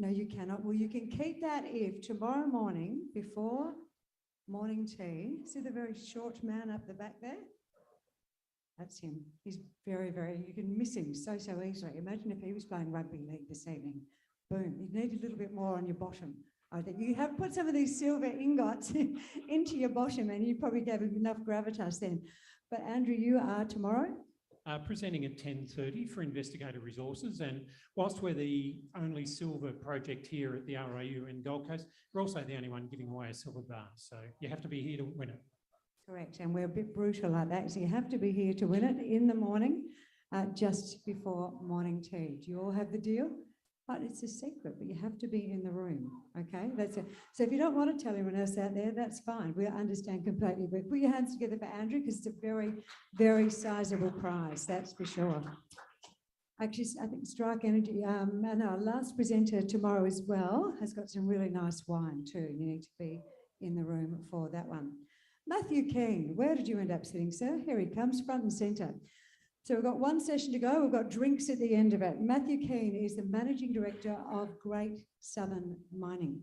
No, you cannot. Well, you can keep that if tomorrow morning, before morning tea, see the very short man up the back there? That's him. He's very, you can miss him so easily. Imagine if he was playing rugby league this evening. Boom, you need a little bit more on your bottom. I think you have put some of these silver ingots into your bottom and you probably gave enough gravitas then. But Andrew, you are tomorrow? Presenting at 10:30 for Investigator Resources, and whilst we're the only silver project here at the RIU in Gold Coast, we're also the only one giving away a silver bar, so you have to be here to win it. Correct, and we're a bit brutal like that, so you have to be here to win it in the morning, just before morning tea. Do you all have the deal? But it's a secret, but you have to be in the room, okay? That's it. So if you don't want to tell anyone else out there, that's fine. We understand completely. But put your hands together for Andrew, because it's a very sizable prize, that's for sure. Actually, I think Strike Energy, and our last presenter tomorrow as well has got some really nice wine too. You need to be in the room for that one. Matthew Keane, where did you end up sitting, sir? Here he comes, front and centre. So we've got one session to go. We've got drinks at the end of it. Matthew Keane is the Managing Director of Great Southern Mining.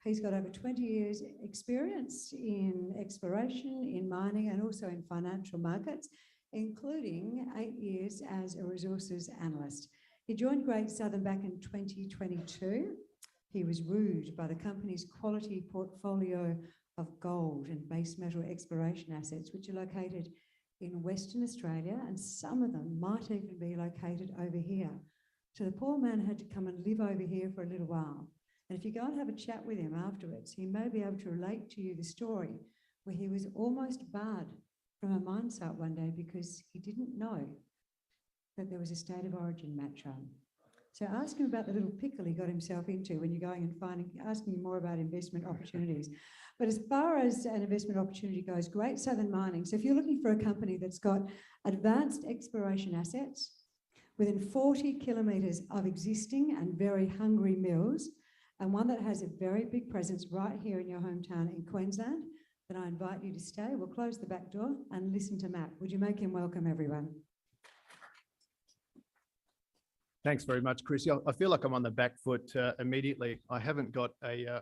He's got over 20 years experience in exploration, in mining, and also in financial markets, including 8 years as a resources analyst. He joined Great Southern back in 2022. He was wooed by the company's quality portfolio of gold and base metal exploration assets, which are located in Western Australia, and some of them might even be located over here. So the poor man had to come and live over here for a little while. And if you go and have a chat with him afterwards, he may be able to relate to you the story where he was almost barred from a mine site one day because he didn't know that there was a state of origin match on. So ask him about the little pickle he got himself into when you're going and asking him more about investment opportunities. But as far as an investment opportunity goes, Great Southern Mining. So if you're looking for a company that's got advanced exploration assets within 40 kilometres of existing and very hungry mills, and one that has a very big presence right here in your hometown in Queensland, then I invite you to stay. We'll close the back door and listen to Matt. Would you make him welcome, everyone? Thanks very much, Chrissy. I feel like I'm on the back foot immediately. I haven't got a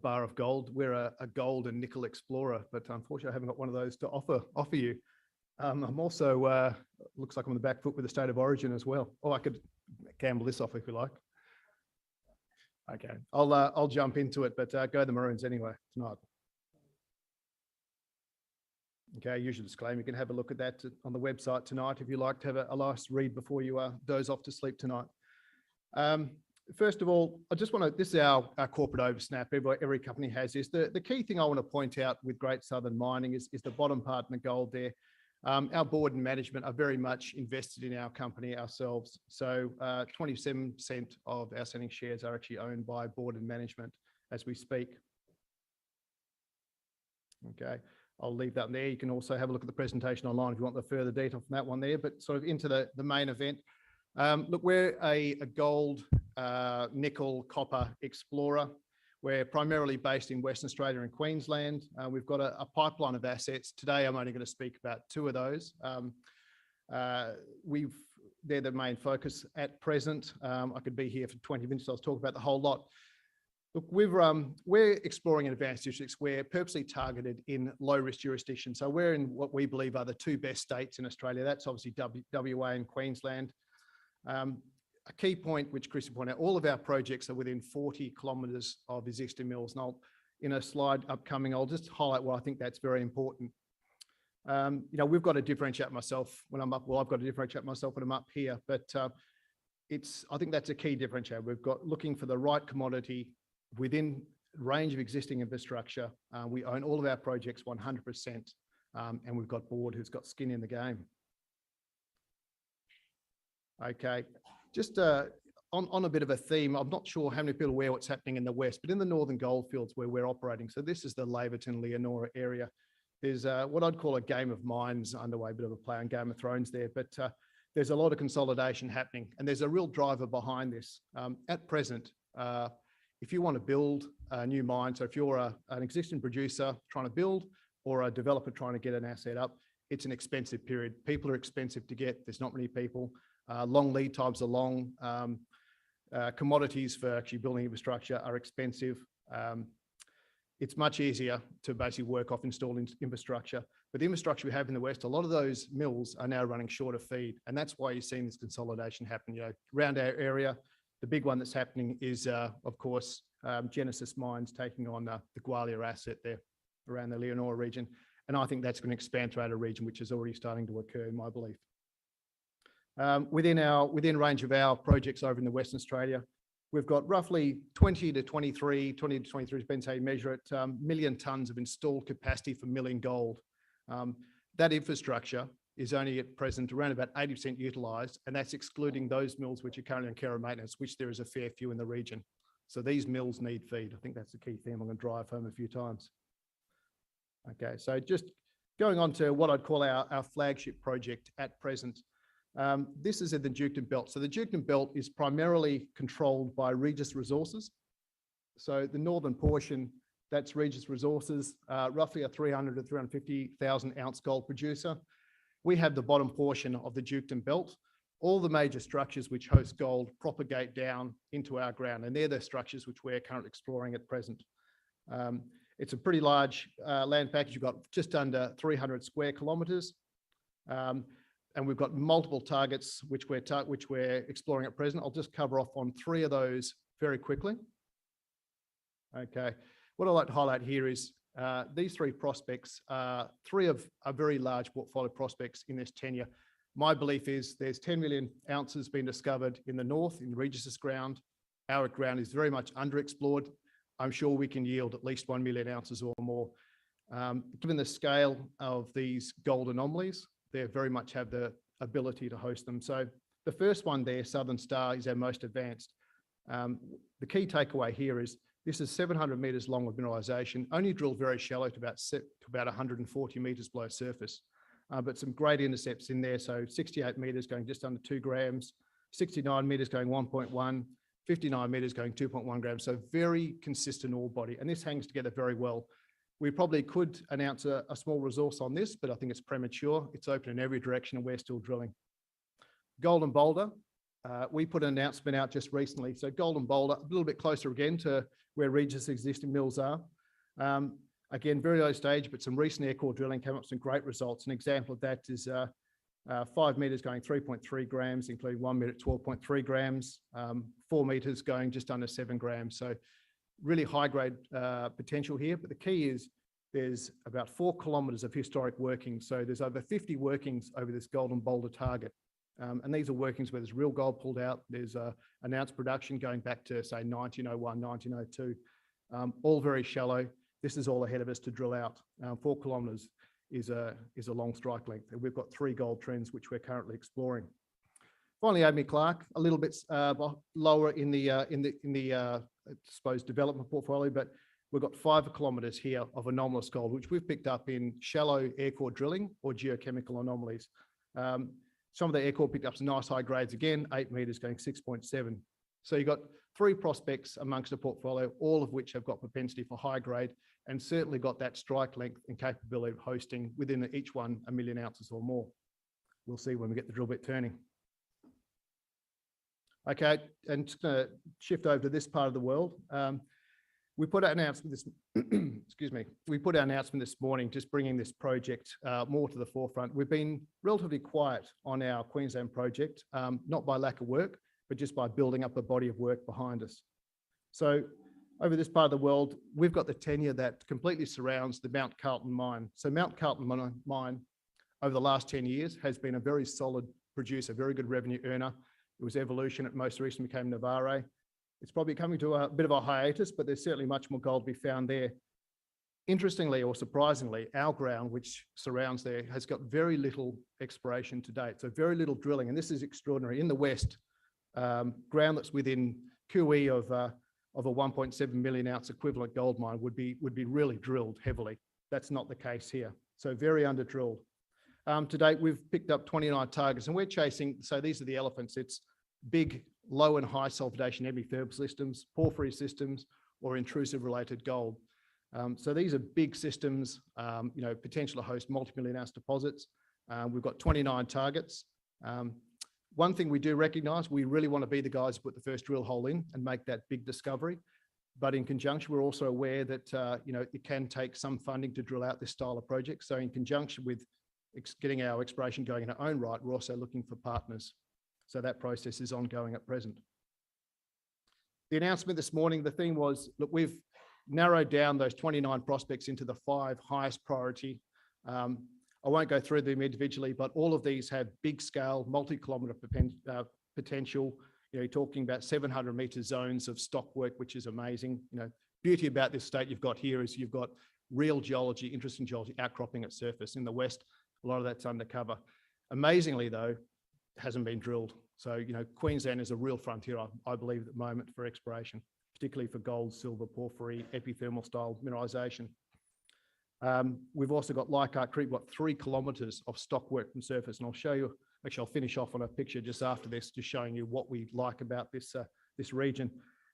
bar of gold. We're a gold and nickel explorer, but unfortunately I haven't got one of those to offer you. I'm also, looks like I'm on the back foot with the state of origin as well. Oh, I could gamble this off if you like. Okay, I'll jump into it, but go the Maroons anyway tonight. Okay, usual disclaimer, you can have a look at that on the website tonight if you like to have a nice read before you doze off to sleep tonight. First of all, I just want to, this is our corporate oversnap, every company has this. The key thing I want to point out with Great Southern Mining is the bottom part in the gold there. Our board and management are very much invested in our company ourselves. So 27% of our outstanding shares are actually owned by board and management as we speak. Okay. I'll leave that there. You can also have a look at the presentation online if you want the further detail from that one there, but sort of into the main event. Look, we're a gold, nickel, copper explorer. We're primarily based in Western Australia and Queensland. We've got a pipeline of assets. Today, I'm only going to speak about 2 of those. They're the main focus at present. I could be here for 20 minutes. I'll talk about the whole lot. Look, we're exploring in advanced districts. We're purposely targeted in low-risk jurisdictions. So we're in what we believe are the 2 best states in Australia. That's obviously WA and Queensland. A key point, which Chris pointed out, all of our projects are within 40 kilometres of existing mills. And in a slide upcoming, I'll just highlight why I think that's very important. You know, we've got to differentiate myself when I'm up. Well, I've got to differentiate myself when I'm up here, but I think that's a key differentiator. We've got looking for the right commodity within range of existing infrastructure. We own all of our projects 100%, and we've got board who's got skin in the game. Okay, just on a bit of a theme, I'm not sure how many people are aware what's happening in the west, but in the northern goldfields where we're operating, so this is the Laverton, Leonora area, there's what I'd call a game of mines underway, a bit of a play on Game of Thrones there, but there's a lot of consolidation happening, and there's a real driver behind this. At present, if you want to build a new mine, so if you're an existing producer trying to build or a developer trying to get an asset up, it's an expensive period. People are expensive to get. There's not many people. Long lead times are long. Commodities for actually building infrastructure are expensive. It's much easier to basically work off installing infrastructure. But the infrastructure we have in the West, a lot of those mills are now running short of feed. And that's why you're seeing this consolidation happen. You know, around our area, the big one that's happening is, of course, Genesis Mines taking on the Gwalia asset there around the Leonora region. And I think that's going to expand throughout a region, which is already starting to occur, in my belief. Within range of our projects over in the Western Australia, we've got roughly 20 to 23, depends how you measure it, million tonnes of installed capacity for milling gold. That infrastructure is only at present around about 80% utilised, and that's excluding those mills which are currently on care and maintenance, which there is a fair few in the region. So these mills need feed. I think that's the key theme I'm going to drive home a few times. Okay, so just going on to what I'd call our flagship project at present. This is in the Justyn Belt. So the Justyn Belt is primarily controlled by Regis Resources. So the northern portion, that's Regis Resources, roughly a 300 to 350,000 ounce gold producer. We have the bottom portion of the Justyn Belt. All the major structures which host gold propagate down into our ground, and they're the structures which we're currently exploring at present. It's a pretty large land package. You've got just under 300 square kilometres. And we've got multiple targets which we're exploring at present. I'll just cover off on 3 of those very quickly. Okay, what I'd like to highlight here is these 3 prospects, 3 of a very large portfolio prospects in this tenure. My belief is there's 10 million ounces being discovered in the north, in Regis's ground. Our ground is very much underexplored. I'm sure we can yield at least 1 million ounces or more. Given the scale of these gold anomalies, they very much have the ability to host them. So the first one there, Southern Star, is our most advanced. The key takeaway here is this is 700 metres long of mineralisation, only drilled very shallow to about 140 metres below surface. But some great intercepts in there. So 68 metres going just under 2 grams, 69 metres going 1.1, 59 metres going 2.1 grams. So very consistent ore body. And this hangs together very well. We probably could announce a small resource on this, but I think it's premature. It's open in every direction and we're still drilling. Golden Boulder, we put an announcement out just recently. So Golden Boulder, a little bit closer again to where Regis' existing mills are. Again, very early stage, but some recent air core drilling came up with some great results. An example of that is 5 metres going 3.3 grams, including 1 metre at 12.3 grams, 4 metres going just under 7 grams. So really high grade potential here, but the key is there's about 4 kilometres of historic workings. So there's over 50 workings over this Golden Boulder target. And these are workings where there's real gold pulled out. There's announced production going back to say 1901, 1902, all very shallow. This is all ahead of us to drill out. 4 kilometres is a long strike length. And we've got 3 gold trends which we're currently exploring. Finally, Amy Clark, a little bit lower in the I suppose development portfolio, but we've got 5 kilometres here of anomalous gold, which we've picked up in shallow air core drilling or geochemical anomalies. Some of the air core picked up some nice high grades again, 8 metres going 6.7. So you've got 3 prospects amongst the portfolio, all of which have got propensity for high grade and certainly got that strike length and capability of hosting within each one 1 million ounces or more. We'll see when we get the drill bit turning. Okay, and just going to shift over to this part of the world. We put out an announcement this, excuse me, we put out an announcement this morning, just bringing this project more to the forefront. We've been relatively quiet on our Queensland project, not by lack of work, but just by building up a body of work behind us. So over this part of the world, we've got the tenure that completely surrounds the Mount Carlton mine. So Mount Carlton mine over the last 10 years has been a very solid producer, very good revenue earner. It was Evolution, it most recently became Navarre. It's probably coming to a bit of a hiatus, but there's certainly much more gold to be found there. Interestingly or surprisingly, our ground, which surrounds there, has got very little exploration to date. So very little drilling, and this is extraordinary. In the West, ground that's within QE of a 1.7 million ounce equivalent gold mine would be really drilled heavily. That's not the case here. So very under drilled. To date, we've picked up 29 targets and we're chasing, so these are the elephants. It's big, low and high sulfidation epithermal systems, porphyry systems, or intrusive related gold. So these are big systems, you know, potential to host multi-million ounce deposits. We've got 29 targets. one thing we do recognise, we really want to be the guys who put the first drill hole in and make that big discovery. But in conjunction, we're also aware that, it can take some funding to drill out this style of project. So in conjunction with getting our exploration going in our own right, we're also looking for partners. So that process is ongoing at present. The announcement this morning, the theme was, look, we've narrowed down those 29 prospects into the 5 highest priority. I won't go through them individually, but all of these have big scale, multi-kilometre potential. You're talking about 700 metre zones of stock work, which is amazing. Beauty about this state you've got here is you've got real geology, interesting geology outcropping at surface. In the west, a lot of that's undercover. Amazingly though, it hasn't been drilled. So, Queensland is a real frontier, I believe, at the moment for exploration, particularly for gold, silver, porphyry, epithermal style mineralisation. We've also got Leichhardt Creek, 3 kilometres of stock work from surface. And I'll show you, actually I'll finish off on a picture just after this, just showing you what we like about this region.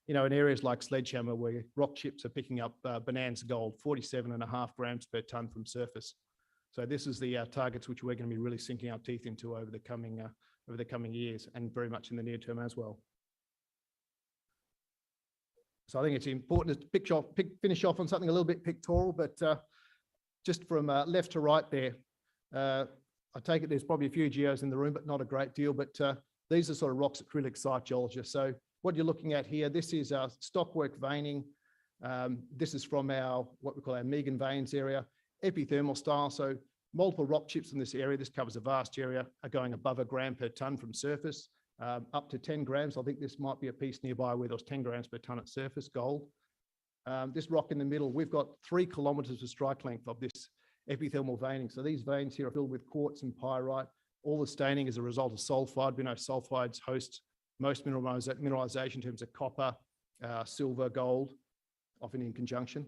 In areas like Sledgehammer, where rock chips are picking up bonanza gold, 47.5 grams per tonne from surface. So this is the targets which we're going to be really sinking our teeth into over the coming years, and very much in the near term as well. So I think it's important to finish off on something a little bit pictorial, but just from left to right there, I take it there's probably a few geos in the room, but not a great deal. But these are sort of rocks that really excite geologists. So what you're looking at here, this is our stockwork veining. This is from what we call our Megan veins area, epithermal style. So multiple rock chips in this area. This covers a vast area, are going above 1 gram per tonne from surface, up to 10 grams. I think this might be a piece nearby where there's 10 grams per tonne at surface gold. This rock in the middle, we've got 3 kilometres of strike length of this epithermal veining. So these veins here are filled with quartz and pyrite. All the staining is a result of sulfide. We know sulfides host most mineralisation in terms of copper, silver, gold, often in conjunction.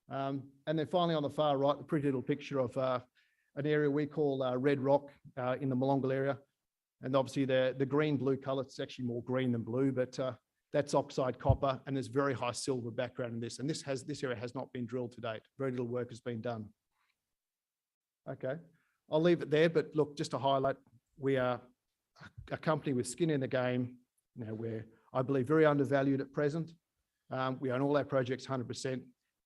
And then finally on the far right, a pretty little picture of an area we call Red Rock in the Molongal area. And obviously the green-blue colour, it's actually more green than blue, but that's oxide copper, and there's very high silver background in this. And this area has not been drilled to date. Very little work has been done. Okay, I'll leave it there, but look, just to highlight, we are a company with skin in the game. We're, I believe, very undervalued at present. We own all our projects 100%.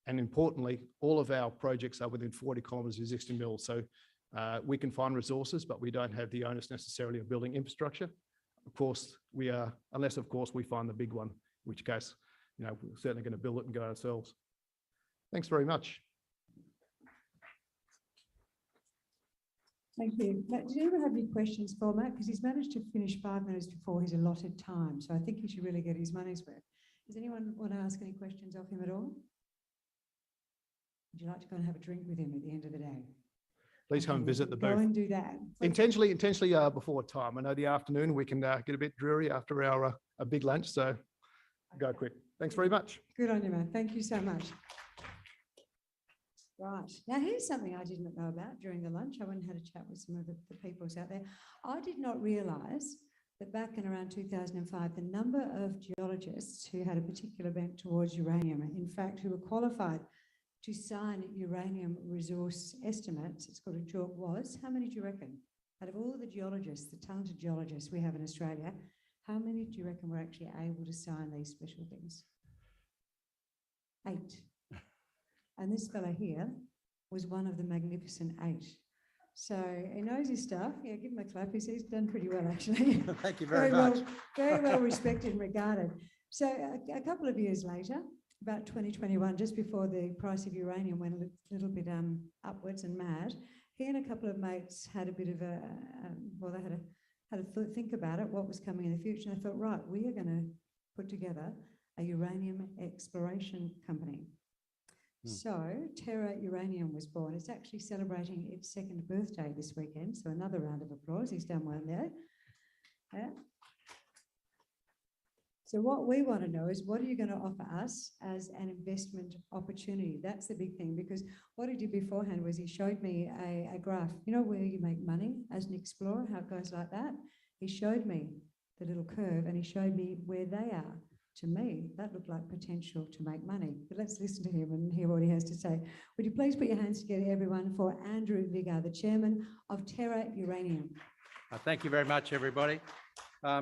And importantly, all of our projects are within 40 kilometres of existing mills. So we can find resources, but we don't have the onus necessarily of building infrastructure. Of course, unless of course we find the big one, in which case, we're certainly going to build it and go ourselves. Thanks very much. Thank you. Did anyone have any questions for Matt? Because he's managed to finish 5 minutes before his allotted time. So I think he should really get his money's worth. Does anyone want to ask any questions of him at all? Would you like to go and have a drink with him at the end of the day? Please come and visit the booth. Go and do that. Intentionally before time. I know the afternoon we can get a bit dreary after our big lunch, so go quick. Thanks very much. Good on you, man. Thank you so much. Right. Now, here's something I didn't know about during the lunch. I went and had a chat with some of the peoples out there. I did not realise that back in around 2005, the number of geologists who had a particular bent towards uranium, in fact, who were qualified to sign uranium resource estimates, it's called a JORC, was, how many do you reckon? Out of all the geologists, the talented geologists we have in Australia, how many do you reckon were actually able to sign these special things? 8. And this fella here was one of the magnificent 8. So he knows his stuff. Yeah, give him a clap. He's done pretty well, actually. Thank you very much. Very well respected and regarded. So a couple of years later, about 2021, just before the price of uranium went a little bit upwards and mad, he and a couple of mates had a bit of they had a think about it, what was coming in the future. And they thought, right, we are going to put together a uranium exploration company. So Terra Uranium was born. It's actually celebrating its 2nd birthday this weekend. So another round of applause. He's done well there. Yeah. So what we want to know is, what are you going to offer us as an investment opportunity? That's the big thing, because what he did beforehand was he showed me a graph, where you make money as an explorer, how it goes like that. He showed me the little curve and he showed me where they are. To me, that looked like potential to make money. But let's listen to him and hear what he has to say. Would you please put your hands together, everyone, for Andrew Vigar, the chairman of Terra Uranium. Thank you very much, everybody.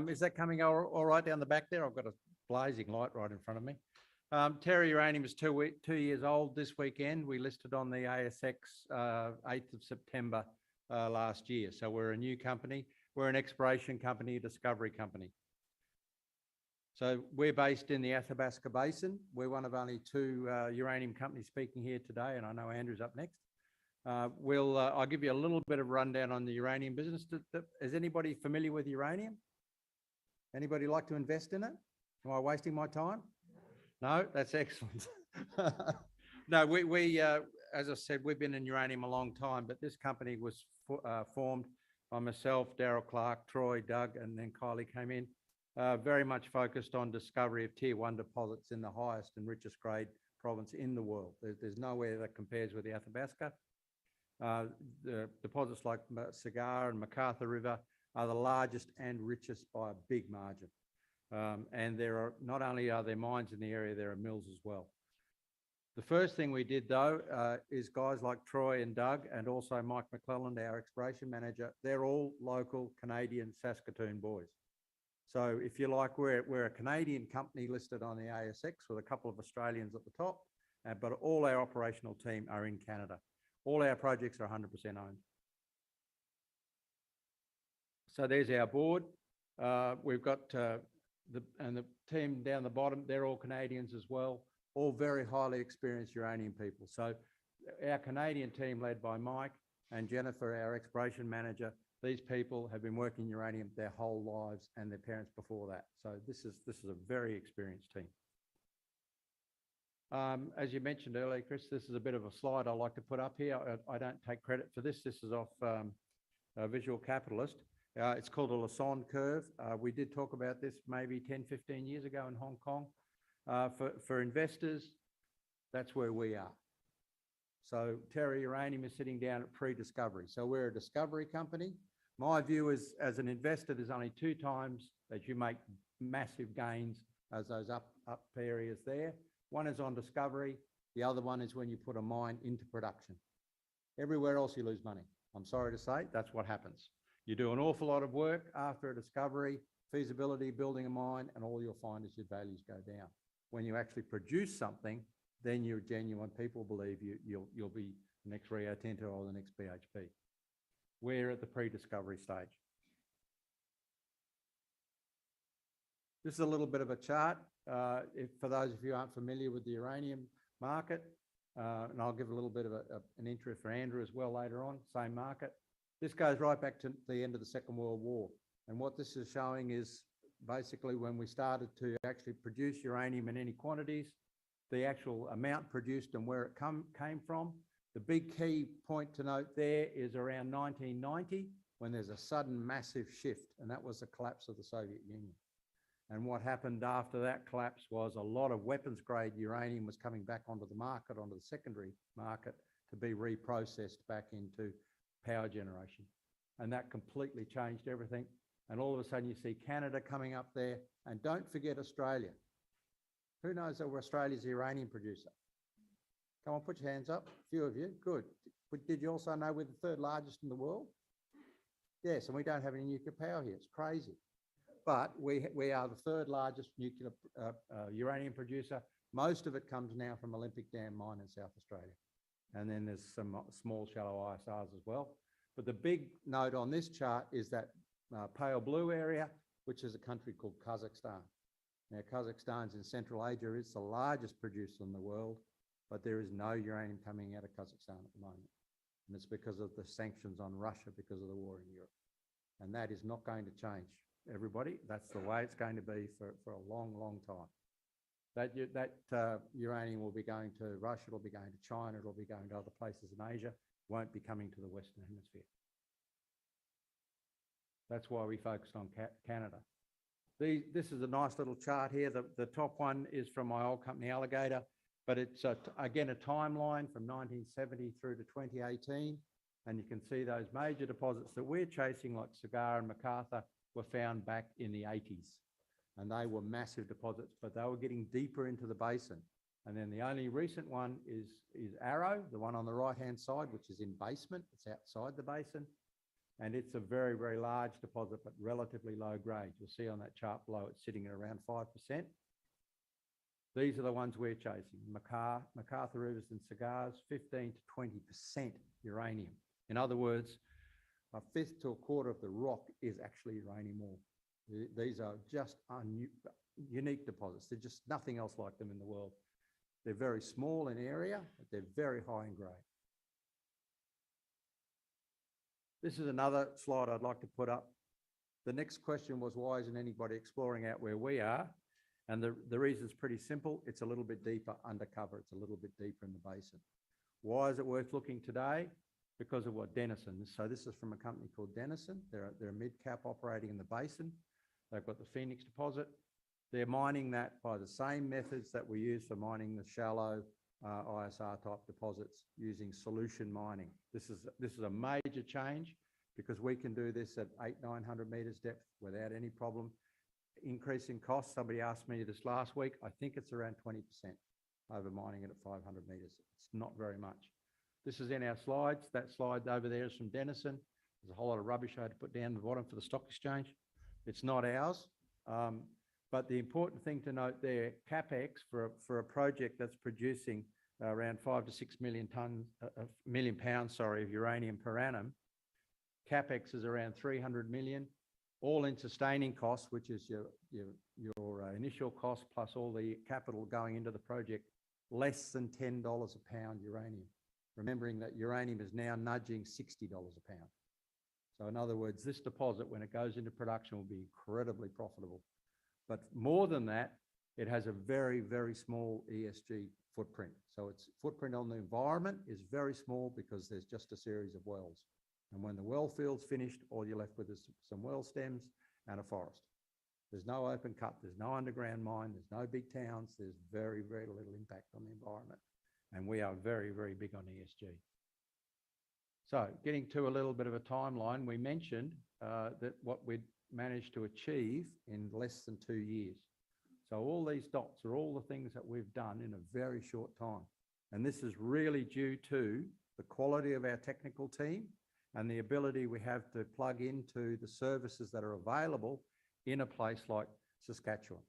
Is that coming all right down the back there? I've got a blazing light right in front of me. Terra Uranium is 2 years old this weekend. We listed on the ASX 8th of September last year. So we're a new company. We're an exploration company, a discovery company. So we're based in the Athabasca Basin. We're one of only 2 uranium companies speaking here today, and I know Andrew's up next. I'll give you a little bit of rundown on the uranium business. Is anybody familiar with uranium? Anybody like to invest in it? Am I wasting my time? No, that's excellent. No, we as I said, we've been in uranium a long time, but this company was formed by myself, Daryl Clark, Troy, Doug, and then Kylie came in, very much focused on discovery of tier 1 deposits in the highest and richest grade province in the world. There's nowhere that compares with the Athabasca. The deposits like Vigar and McArthur River are the largest and richest by a big margin. And there are not only are there mines in the area, there are mills as well. The first thing we did though is guys like Troy and Doug and also Mike McClelland, our exploration manager, they're all local Canadian Saskatoon boys. So if you like, we're a Canadian company listed on the ASX with a couple of Australians at the top, but all our operational team are in Canada. All our projects are 100% owned. So there's our board. We've got the team down the bottom, they're all Canadians as well, all very highly experienced uranium people. So our Canadian team led by Mike and Jennifer, our exploration manager, these people have been working uranium their whole lives and their parents before that. So this is a very experienced team. As you mentioned earlier, Chris, this is a bit of a slide I like to put up here. I don't take credit for this. This is off Visual Capitalist. It's called a Lassonde curve. We did talk about this maybe 10, 15 years ago in Hong Kong. For investors, that's where we are. So Terra Uranium is sitting down at pre-discovery. So we're a discovery company. My view is, as an investor, there's only 2 times that you make massive gains as those up areas there. One is on discovery. The other one is when you put a mine into production. Everywhere else you lose money. I'm sorry to say, that's what happens. You do an awful lot of work after a discovery, feasibility, building a mine, and all you'll find is your values go down. When you actually produce something, then you're genuine. People believe you'll be the next Rio Tinto or the next BHP. We're at the pre-discovery stage. This is a little bit of a chart. For those of you who aren't familiar with the uranium market, and I'll give a little bit of an intro for Andrew as well later on, same market. This goes right back to the end of the Second World War. And what this is showing is basically when we started to actually produce uranium in any quantities, the actual amount produced and where it came from. The big key point to note there is around 1990, when there's a sudden massive shift, and that was the collapse of the Soviet Union. And what happened after that collapse was a lot of weapons-grade uranium was coming back onto the market, onto the secondary market, to be reprocessed back into power generation. And that completely changed everything. And all of a sudden you see Canada coming up there. And don't forget Australia. Who knows that Australia's a uranium producer? Come on, put your hands up. A few of you. Good. But did you also know we're the 3rd largest in the world? Yes, and we don't have any nuclear power here. It's crazy. But we are the 3rd largest nuclear uranium producer. Most of it comes now from Olympic Dam mine in South Australia. And then there's some small shallow ISRs as well. But the big note on this chart is that pale blue area, which is a country called Kazakhstan. Now, Kazakhstan's in Central Asia. It's the largest producer in the world, but there is no uranium coming out of Kazakhstan at the moment. And it's because of the sanctions on Russia because of the war in Europe. And that is not going to change, everybody. That's the way it's going to be for a long, long time. That uranium will be going to Russia, it'll be going to China, it'll be going to other places in Asia, won't be coming to the Western Hemisphere. That's why we focused on Canada. This is a nice little chart here. The top one is from my old company, Alligator, but it's, again, a timeline from 1970 through to 2018. And you can see those major deposits that we're chasing, like Vigar and McArthur, were found back in the 80s. And they were massive deposits, but they were getting deeper into the basin. And then the only recent one is Arrow, the one on the right-hand side, which is in basement. It's outside the basin. And it's a very, very large deposit, but relatively low grade. You'll see on that chart below, it's sitting at around 5%. These are the ones we're chasing. MacArthur Rivers and Cigars, 15 to 20% uranium. In other words, a fifth to a quarter of the rock is actually uranium ore. These are just unique deposits. There's just nothing else like them in the world. They're very small in area, but they're very high in grade. This is another slide I'd like to put up. The next question was, why isn't anybody exploring out where we are? And the reason is pretty simple. It's a little bit deeper undercover. It's a little bit deeper in the basin. Why is it worth looking today? Because of what Denison. So this is from a company called Denison. They're a mid-cap operating in the basin. They've got the Phoenix deposit. They're mining that by the same methods that we use for mining the shallow ISR type deposits, using solution mining. This is a major change because we can do this at 800-900 meters depth without any problem. Increase in cost, somebody asked me this last week, I think it's around 20% over mining it at 500 meters. It's not very much. This is in our slides. That slide over there is from Denison. There's a whole lot of rubbish I had to put down the bottom for the stock exchange. It's not ours. But the important thing to note there, CapEx for a project that's producing around 5 to 6 million pounds of uranium per annum, CapEx is around 300 million. All-in sustaining costs, which is your initial cost plus all the capital going into the project, less than $10 a pound uranium. Remembering that uranium is now nudging $60 a pound. So in other words, this deposit, when it goes into production, will be incredibly profitable. But more than that, it has a very, very small ESG footprint. So its footprint on the environment is very small because there's just a series of wells. And when the well field's finished, all you're left with is some well stems and a forest. There's no open cut, there's no underground mine, there's no big towns, there's very, very little impact on the environment. And we are very, very big on ESG. So getting to a little bit of a timeline, we mentioned that what we'd managed to achieve in less than 2 years. So all these dots are all the things that we've done in a very short time. And this is really due to the quality of our technical team and the ability we have to plug into the services that are available in a place like Saskatchewan.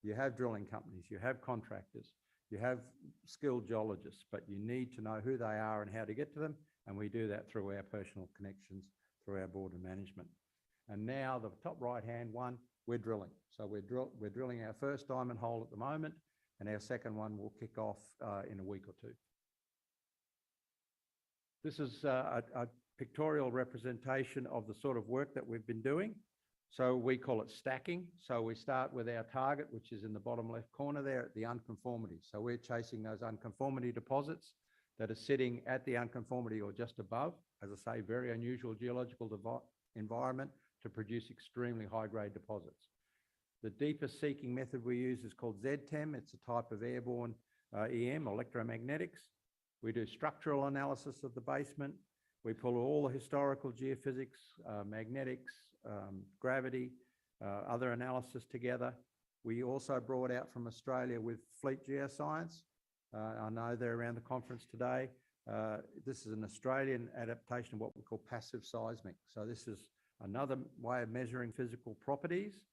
You have drilling companies, you have contractors, you have skilled geologists, but you need to know who they are and how to get to them. And we do that through our personal connections, through our board and management. And now the top right-hand one, we're drilling. So we're drilling our first diamond hole at the moment, and our second one will kick off in a week or two. This is a pictorial representation of the sort of work that we've been doing. So we call it stacking. So we start with our target, which is in the bottom left corner there at the unconformity. So we're chasing those unconformity deposits that are sitting at the unconformity or just above. As I say, very unusual geological environment to produce extremely high-grade deposits. The deepest seeking method we use is called ZTEM. It's a type of airborne EM, electromagnetics. We do structural analysis of the basement. We pull all the historical geophysics, magnetics, gravity, other analysis together. We also brought out from Australia with Fleet Geoscience. I know they're around the conference today. This is an Australian adaptation of what we call passive seismic. So this is another way of measuring physical properties,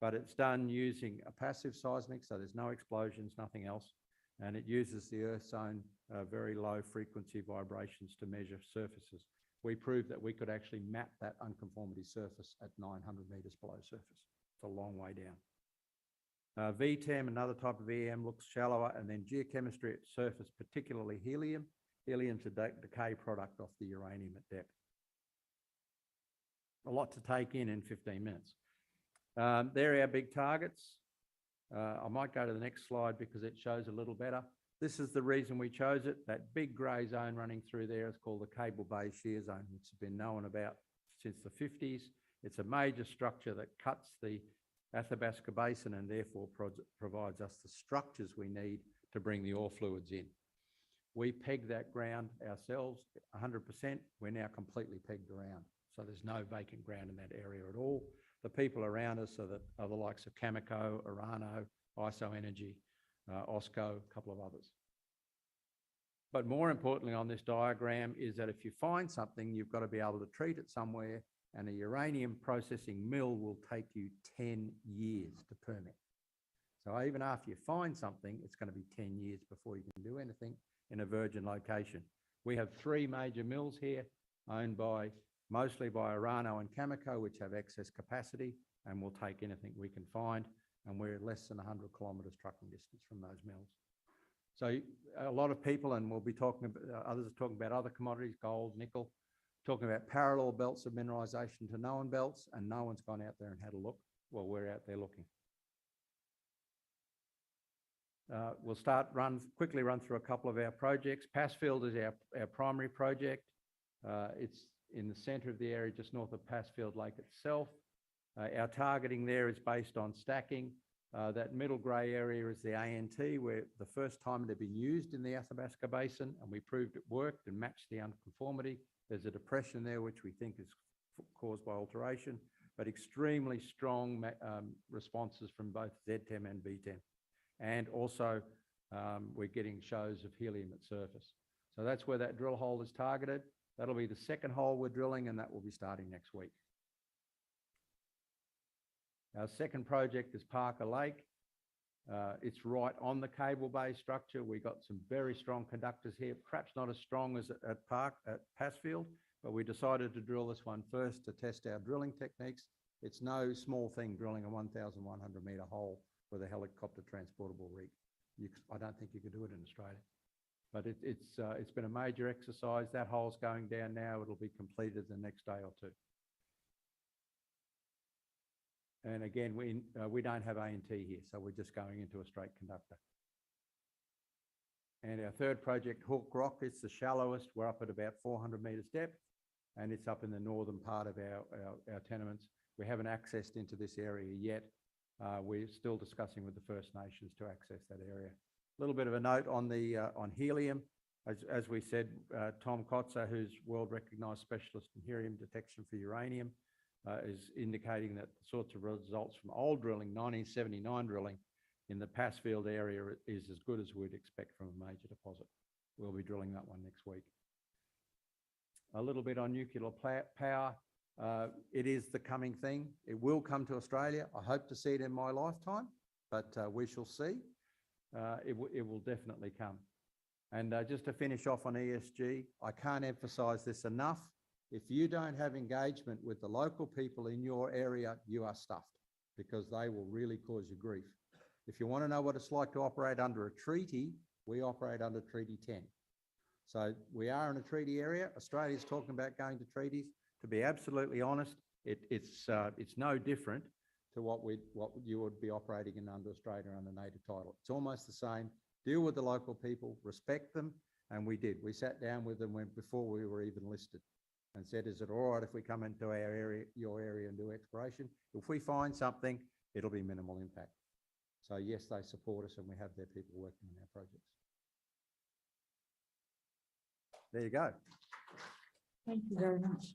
but it's done using a passive seismic, so there's no explosions, nothing else. And it uses the Earth's own very low frequency vibrations to measure surfaces. We proved that we could actually map that unconformity surface at 900 meters below surface. It's a long way down. VTEM, another type of EM, looks shallower, and then geochemistry at surface, particularly helium. Helium's a decay product off the uranium at depth. A lot to take in 15 minutes. They're our big targets. I might go to the next slide because it shows a little better. This is the reason we chose it. That big grey zone running through there is called the Cable Bay Shear Zone, which has been known about since the 50s. It's a major structure that cuts the Athabasca Basin and therefore provides us the structures we need to bring the ore fluids in. We peg that ground ourselves 100%. We're now completely pegged around. So there's no vacant ground in that area at all. The people around us are the likes of Cameco, Orano, ISO Energy, OSCO, a couple of others. But more importantly on this diagram is that if you find something, you've got to be able to treat it somewhere, and a uranium processing mill will take you 10 years to permit. So even after you find something, it's going to be 10 years before you can do anything in a virgin location. We have 3 major mills here, owned mostly by Orano and Cameco, which have excess capacity and will take anything we can find. And we're less than 100 kilometres trucking distance from those mills. So a lot of people, and we'll be talking about, others are talking about other commodities, gold, nickel, talking about parallel belts of mineralisation to known belts, and no one's gone out there and had a look. Well, we're out there looking. We'll quickly run through a couple of our projects. Passfield is our primary project. It's in the centre of the area, just north of Passfield Lake itself. Our targeting there is based on stacking. That middle grey area is the ANT, where the first time it had been used in the Athabasca Basin, and we proved it worked and matched the unconformity. There's a depression there, which we think is caused by alteration, but extremely strong responses from both ZTEM and BTEM. And also, we're getting shows of helium at surface. So that's where that drill hole is targeted. That'll be the second hole we're drilling, and that will be starting next week. Our second project is Parker Lake. It's right on the cable bay structure. We got some very strong conductors here, perhaps not as strong as at Passfield, but we decided to drill this one first to test our drilling techniques. It's no small thing drilling a 1,100 metre hole with a helicopter transportable rig. I don't think you could do it in Australia, but it's been a major exercise. That hole's going down now. It'll be completed the next day or two. And again, we don't have ANT here, so we're just going into a straight conductor. And our third project, Hook Rock, is the shallowest. We're up at about 400 metres depth, and it's up in the northern part of our tenements. We haven't accessed into this area yet. We're still discussing with the First Nations to access that area. A little bit of a note on helium. As we said, Tom Kotzer, who's world recognised specialist in helium detection for uranium, is indicating that the sorts of results from old drilling, 1979 drilling, in the Passfield area is as good as we'd expect from a major deposit. We'll be drilling that one next week. A little bit on nuclear power. It is the coming thing. It will come to Australia. I hope to see it in my lifetime, but we shall see. It will definitely come. And just to finish off on ESG, I can't emphasise this enough. If you don't have engagement with the local people in your area, you are stuffed, because they will really cause you grief. If you want to know what it's like to operate under a treaty, we operate under Treaty 10. So we are in a treaty area. Australia's talking about going to treaties. To be absolutely honest, it's no different to what you would be operating in under Australia under native title. It's almost the same. Deal with the local people, respect them, and we did. We sat down with them before we were even listed, and said, is it all right if we come into our area, your area, and do exploration? If we find something, it'll be minimal impact. So yes, they support us, and we have their people working on our projects. There you go. Thank you very much.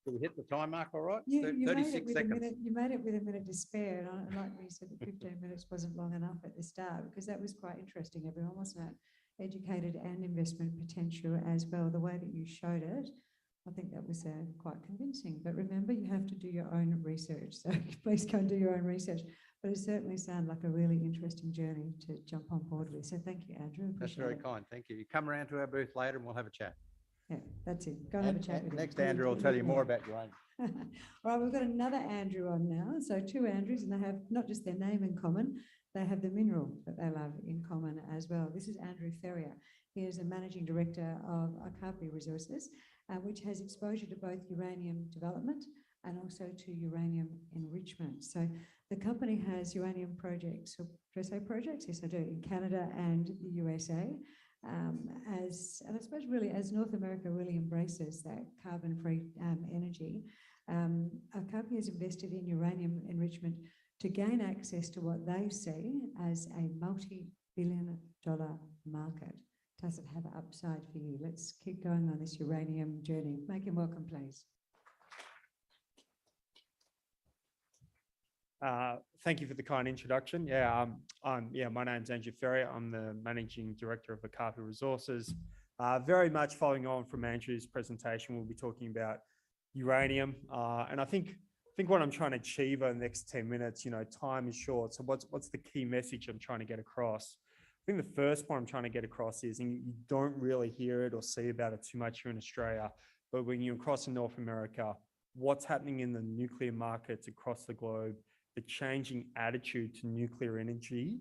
Did we hit the time mark all right? You 36 seconds. You made it with a minute to spare. And like we said, that 15 minutes wasn't long enough at the start, because that was quite interesting, everyone, wasn't it? Educated and investment potential as well. The way that you showed it, I think that was quite convincing. But remember, you have to do your own research. So please go and do your own research. But it certainly sounded like a really interesting journey to jump on board with. So thank you, Andrew. That's very kind. Thank you. You come around to our booth later and we'll have a chat. Yeah, that's it. Go and have a chat with him. Next, Andrew will tell you more about your own. All right, we've got another Andrew on now. So 2 Andrews, and they have not just their name in common, they have the mineral that they love in common as well. This is Andrew Ferrier. He is a managing director of Okapi Resources, which has exposure to both uranium development and also to uranium enrichment. So the company has uranium projects, or do I say projects? Yes, I do, in Canada and the USA. And I suppose really as North America really embraces that carbon-free energy, Okapi has invested in uranium enrichment to gain access to what they see as a multi-billion-dollar market. Does it have upside for you? Let's keep going on this uranium journey. Make him welcome, please. Thank you for the kind introduction. My name's Andrew Ferrier. I'm the Managing Director of Okapi Resources. Very much following on from Andrew's presentation, we'll be talking about uranium. And I think what I'm trying to achieve over the next 10 minutes, time is short. So what's the key message I'm trying to get across? I think the first point I'm trying to get across is, and you don't really hear it or see about it too much here in Australia, but when you're across in North America, what's happening in the nuclear markets across the globe, the changing attitude to nuclear energy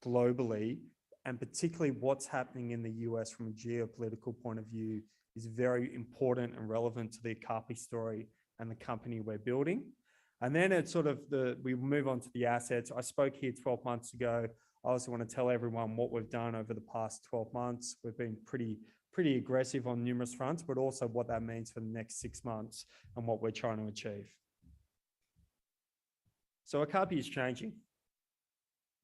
globally, and particularly what's happening in the US from a geopolitical point of view is very important and relevant to the Okapi story and the company we're building. And then it's we move on to the assets. I spoke here 12 months ago. I also want to tell everyone what we've done over the past 12 months. We've been pretty aggressive on numerous fronts, but also what that means for the next 6 months and what we're trying to achieve. So Okapi is changing.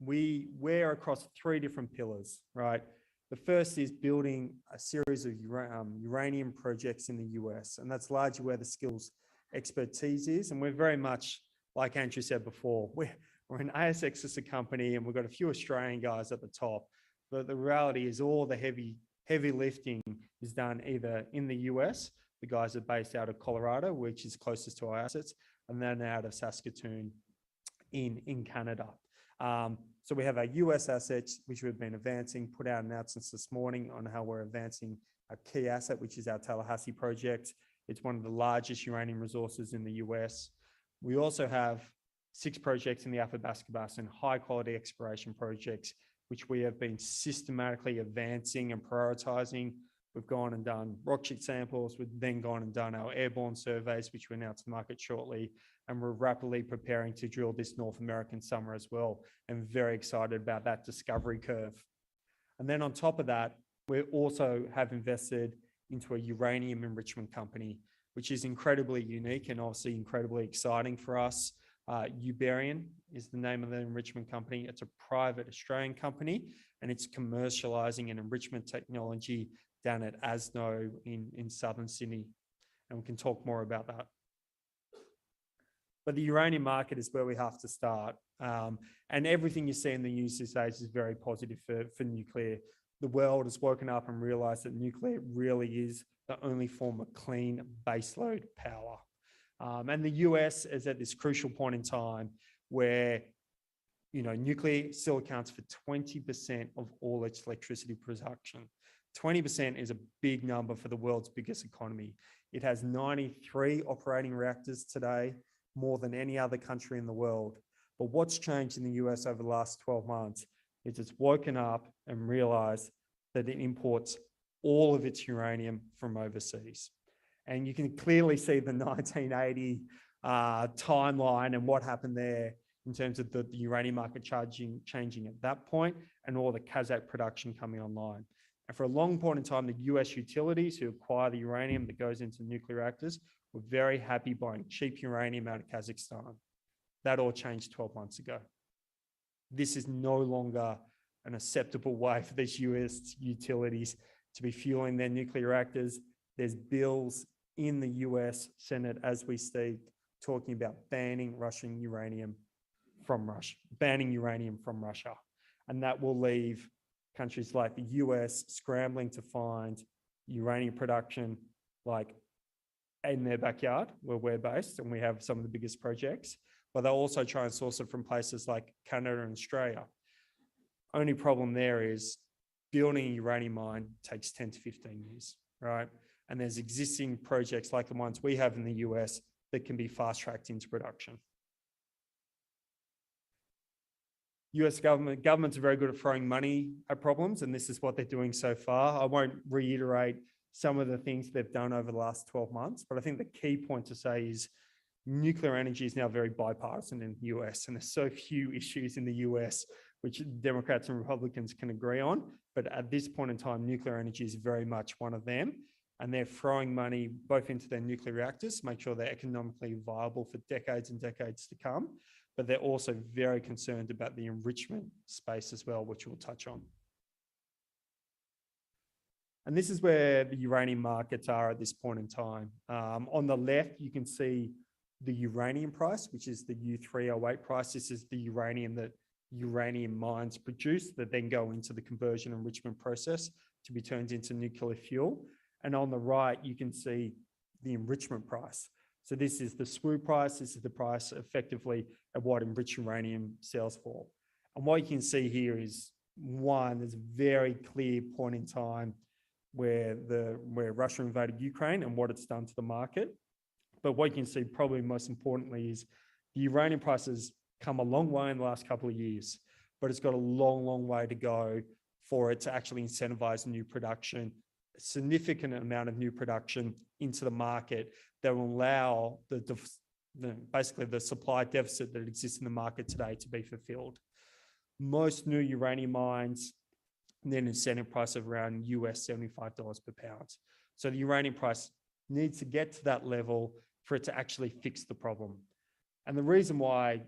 We're across 3 different pillars, right? The first is building a series of uranium projects in the US, and that's largely where the skills expertise is. And we're very much, like Andrew said before, we're an ASX listed company and we've got a few Australian guys at the top. But the reality is all the heavy lifting is done either in the US, the guys are based out of Colorado, which is closest to our assets, and then out of Saskatoon in Canada. So we have our US assets, which we've been advancing, put out announcements this morning on how we're advancing a key asset, which is our Tallahassee project. It's one of the largest uranium resources in the US. We also have 6 projects in the Athabasca Basin, high quality exploration projects, which we have been systematically advancing and prioritizing. We've gone and done rock chip samples. We've then gone and done our airborne surveys, which we announce to the market shortly. And we're rapidly preparing to drill this North American summer as well. And very excited about that discovery curve. And then on top of that, we also have invested into a uranium enrichment company, which is incredibly unique and obviously incredibly exciting for us. Uberian is the name of the enrichment company. It's a private Australian company, and it's commercializing an enrichment technology down at ASNO in southern Sydney. And we can talk more about that. But the uranium market is where we have to start. And everything you see in the news these days is very positive for nuclear. The world has woken up and realized that nuclear really is the only form of clean baseload power. And the US is at this crucial point in time where, nuclear still accounts for 20% of all its electricity production. 20% is a big number for the world's biggest economy. It has 93 operating reactors today, more than any other country in the world. But what's changed in the US over the last 12 months is it's woken up and realized that it imports all of its uranium from overseas. And you can clearly see the 1980 timeline and what happened there in terms of the uranium market changing at that point and all the Kazakh production coming online. And for a long point in time, the US utilities who acquire the uranium that goes into nuclear reactors were very happy buying cheap uranium out of Kazakhstan. That all changed 12 months ago. This is no longer an acceptable way for these US utilities to be fueling their nuclear reactors. There's bills in the US Senate as we speak talking about banning uranium from Russia. And that will leave countries like the US scrambling to find uranium production like in their backyard where we're based and we have some of the biggest projects, but they'll also try and source it from places like Canada and Australia. Only problem there is building a uranium mine takes 10 to 15 years, right? And there's existing projects like the ones we have in the US that can be fast-tracked into production. US governments are very good at throwing money at problems, and this is what they're doing so far. I won't reiterate some of the things they've done over the last 12 months, but I think the key point to say is nuclear energy is now very bipartisan in the US, and there's so few issues in the US which Democrats and Republicans can agree on. But at this point in time, nuclear energy is very much one of them. And they're throwing money both into their nuclear reactors to make sure they're economically viable for decades and decades to come. But they're also very concerned about the enrichment space as well, which we'll touch on. And this is where the uranium markets are at this point in time. On the left, you can see the uranium price, which is the U308 price. This is the uranium that uranium mines produce that then go into the conversion enrichment process to be turned into nuclear fuel. And on the right, you can see the enrichment price. So this is the SWU price. This is the price effectively at what enriched uranium sells for. And what you can see here is there's a very clear point in time where Russia invaded Ukraine and what it's done to the market. But what you can see probably most importantly is the uranium prices come a long way in the last couple of years, but it's got a long, long way to go for it to actually incentivize new production, a significant amount of new production into the market that will allow basically the supply deficit that exists in the market today to be fulfilled. Most new uranium mines, then incentive price of around US $75 per pound. So the uranium price needs to get to that level for it to actually fix the problem. And the reason why,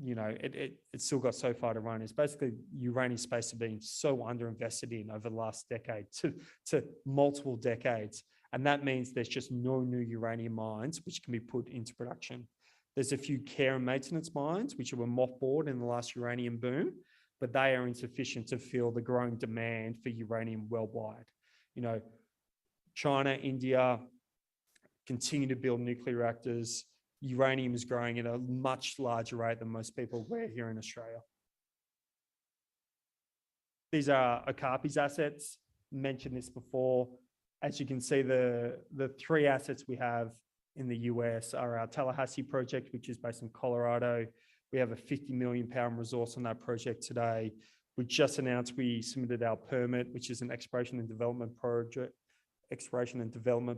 it still got so far to run is basically uranium space has been so underinvested in over the last decade to multiple decades. And that means there's just no new uranium mines which can be put into production. There's a few care and maintenance mines which were mothballed in the last uranium boom, but they are insufficient to fill the growing demand for uranium worldwide. China, India continue to build nuclear reactors. Uranium is growing at a much larger rate than most people aware here in Australia. These are Okapi's assets. Mentioned this before. As you can see, the three assets we have in the US are our Tallahassee project, which is based in Colorado. We have a 50 million pound resource on that project today. We just announced we submitted our permit, which is an exploration and development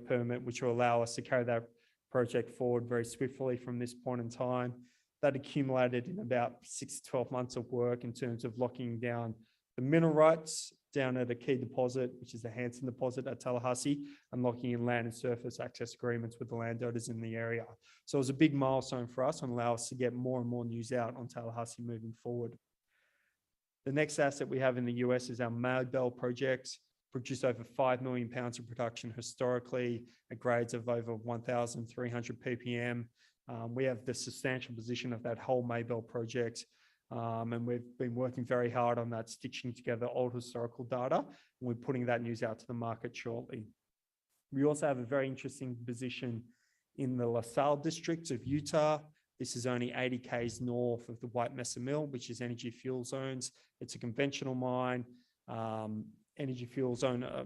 permit, which will allow us to carry that project forward very swiftly from this point in time. That accumulated in about 6 to 12 months of work in terms of locking down the mineral rights down at a key deposit, which is the Hanson deposit at Tallahassee, and locking in land and surface access agreements with the landowners in the area. So it was a big milestone for us and allow us to get more and more news out on Tallahassee moving forward. The next asset we have in the US is our Maybell project, produced over 5 million pounds of production historically at grades of over 1,300 ppm. We have the substantial position of that whole Maybell project. And we've been working very hard on that, stitching together old historical data, and we're putting that news out to the market shortly. We also have a very interesting position in the LaSalle district of Utah. This is only 80 k's north of the White Mesa Mill, which is Energy Fuel Zones. It's a conventional mine. Energy Fuels own a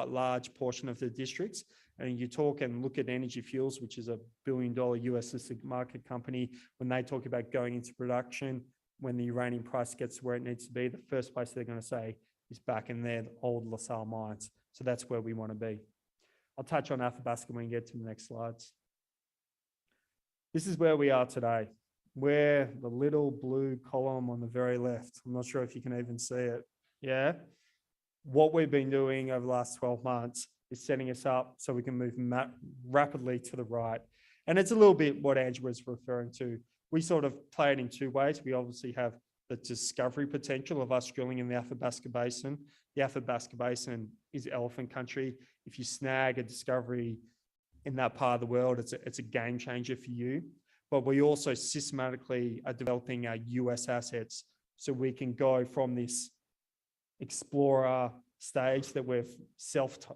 large portion of the districts. And you talk and look at Energy Fuels, which is $1 billion US listed market company, when they talk about going into production, when the uranium price gets to where it needs to be, the first place they're going to say is back in their old LaSalle mines. So that's where we want to be. I'll touch on Athabasca when we get to the next slides. This is where we are today. We're the little blue column on the very left. I'm not sure if you can even see it. Yeah. What we've been doing over the last 12 months is setting us up so we can move rapidly to the right. And it's a little bit what Andrew was referring to. We sort of play it in two ways. We obviously have the discovery potential of us drilling in the Athabasca Basin. The Athabasca Basin is elephant country. If you snag a discovery in that part of the world, it's a game changer for you. But we also systematically are developing our US assets so we can go from this explorer stage that we've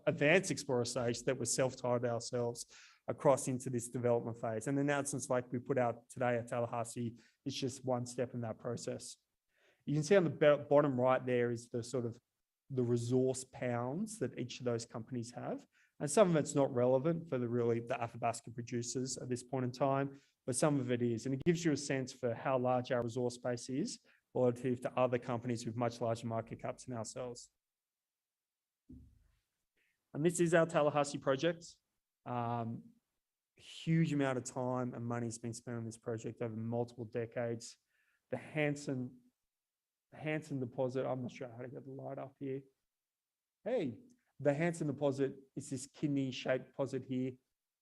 advanced explorer stage that we're self-taught ourselves across into this development phase. And announcements like we put out today at Tallahassee is just one step in that process. You can see on the bottom right there is the sort of the resource pounds that each of those companies have. And some of it's not relevant for the Athabasca producers at this point in time, but some of it is. And it gives you a sense for how large our resource base is relative to other companies with much larger market caps than ourselves. And this is our Tallahassee project. Huge amount of time and money has been spent on this project over multiple decades. The Hanson deposit, I'm not sure how to get the light up here. Hey, the Hanson deposit is this kidney-shaped deposit here.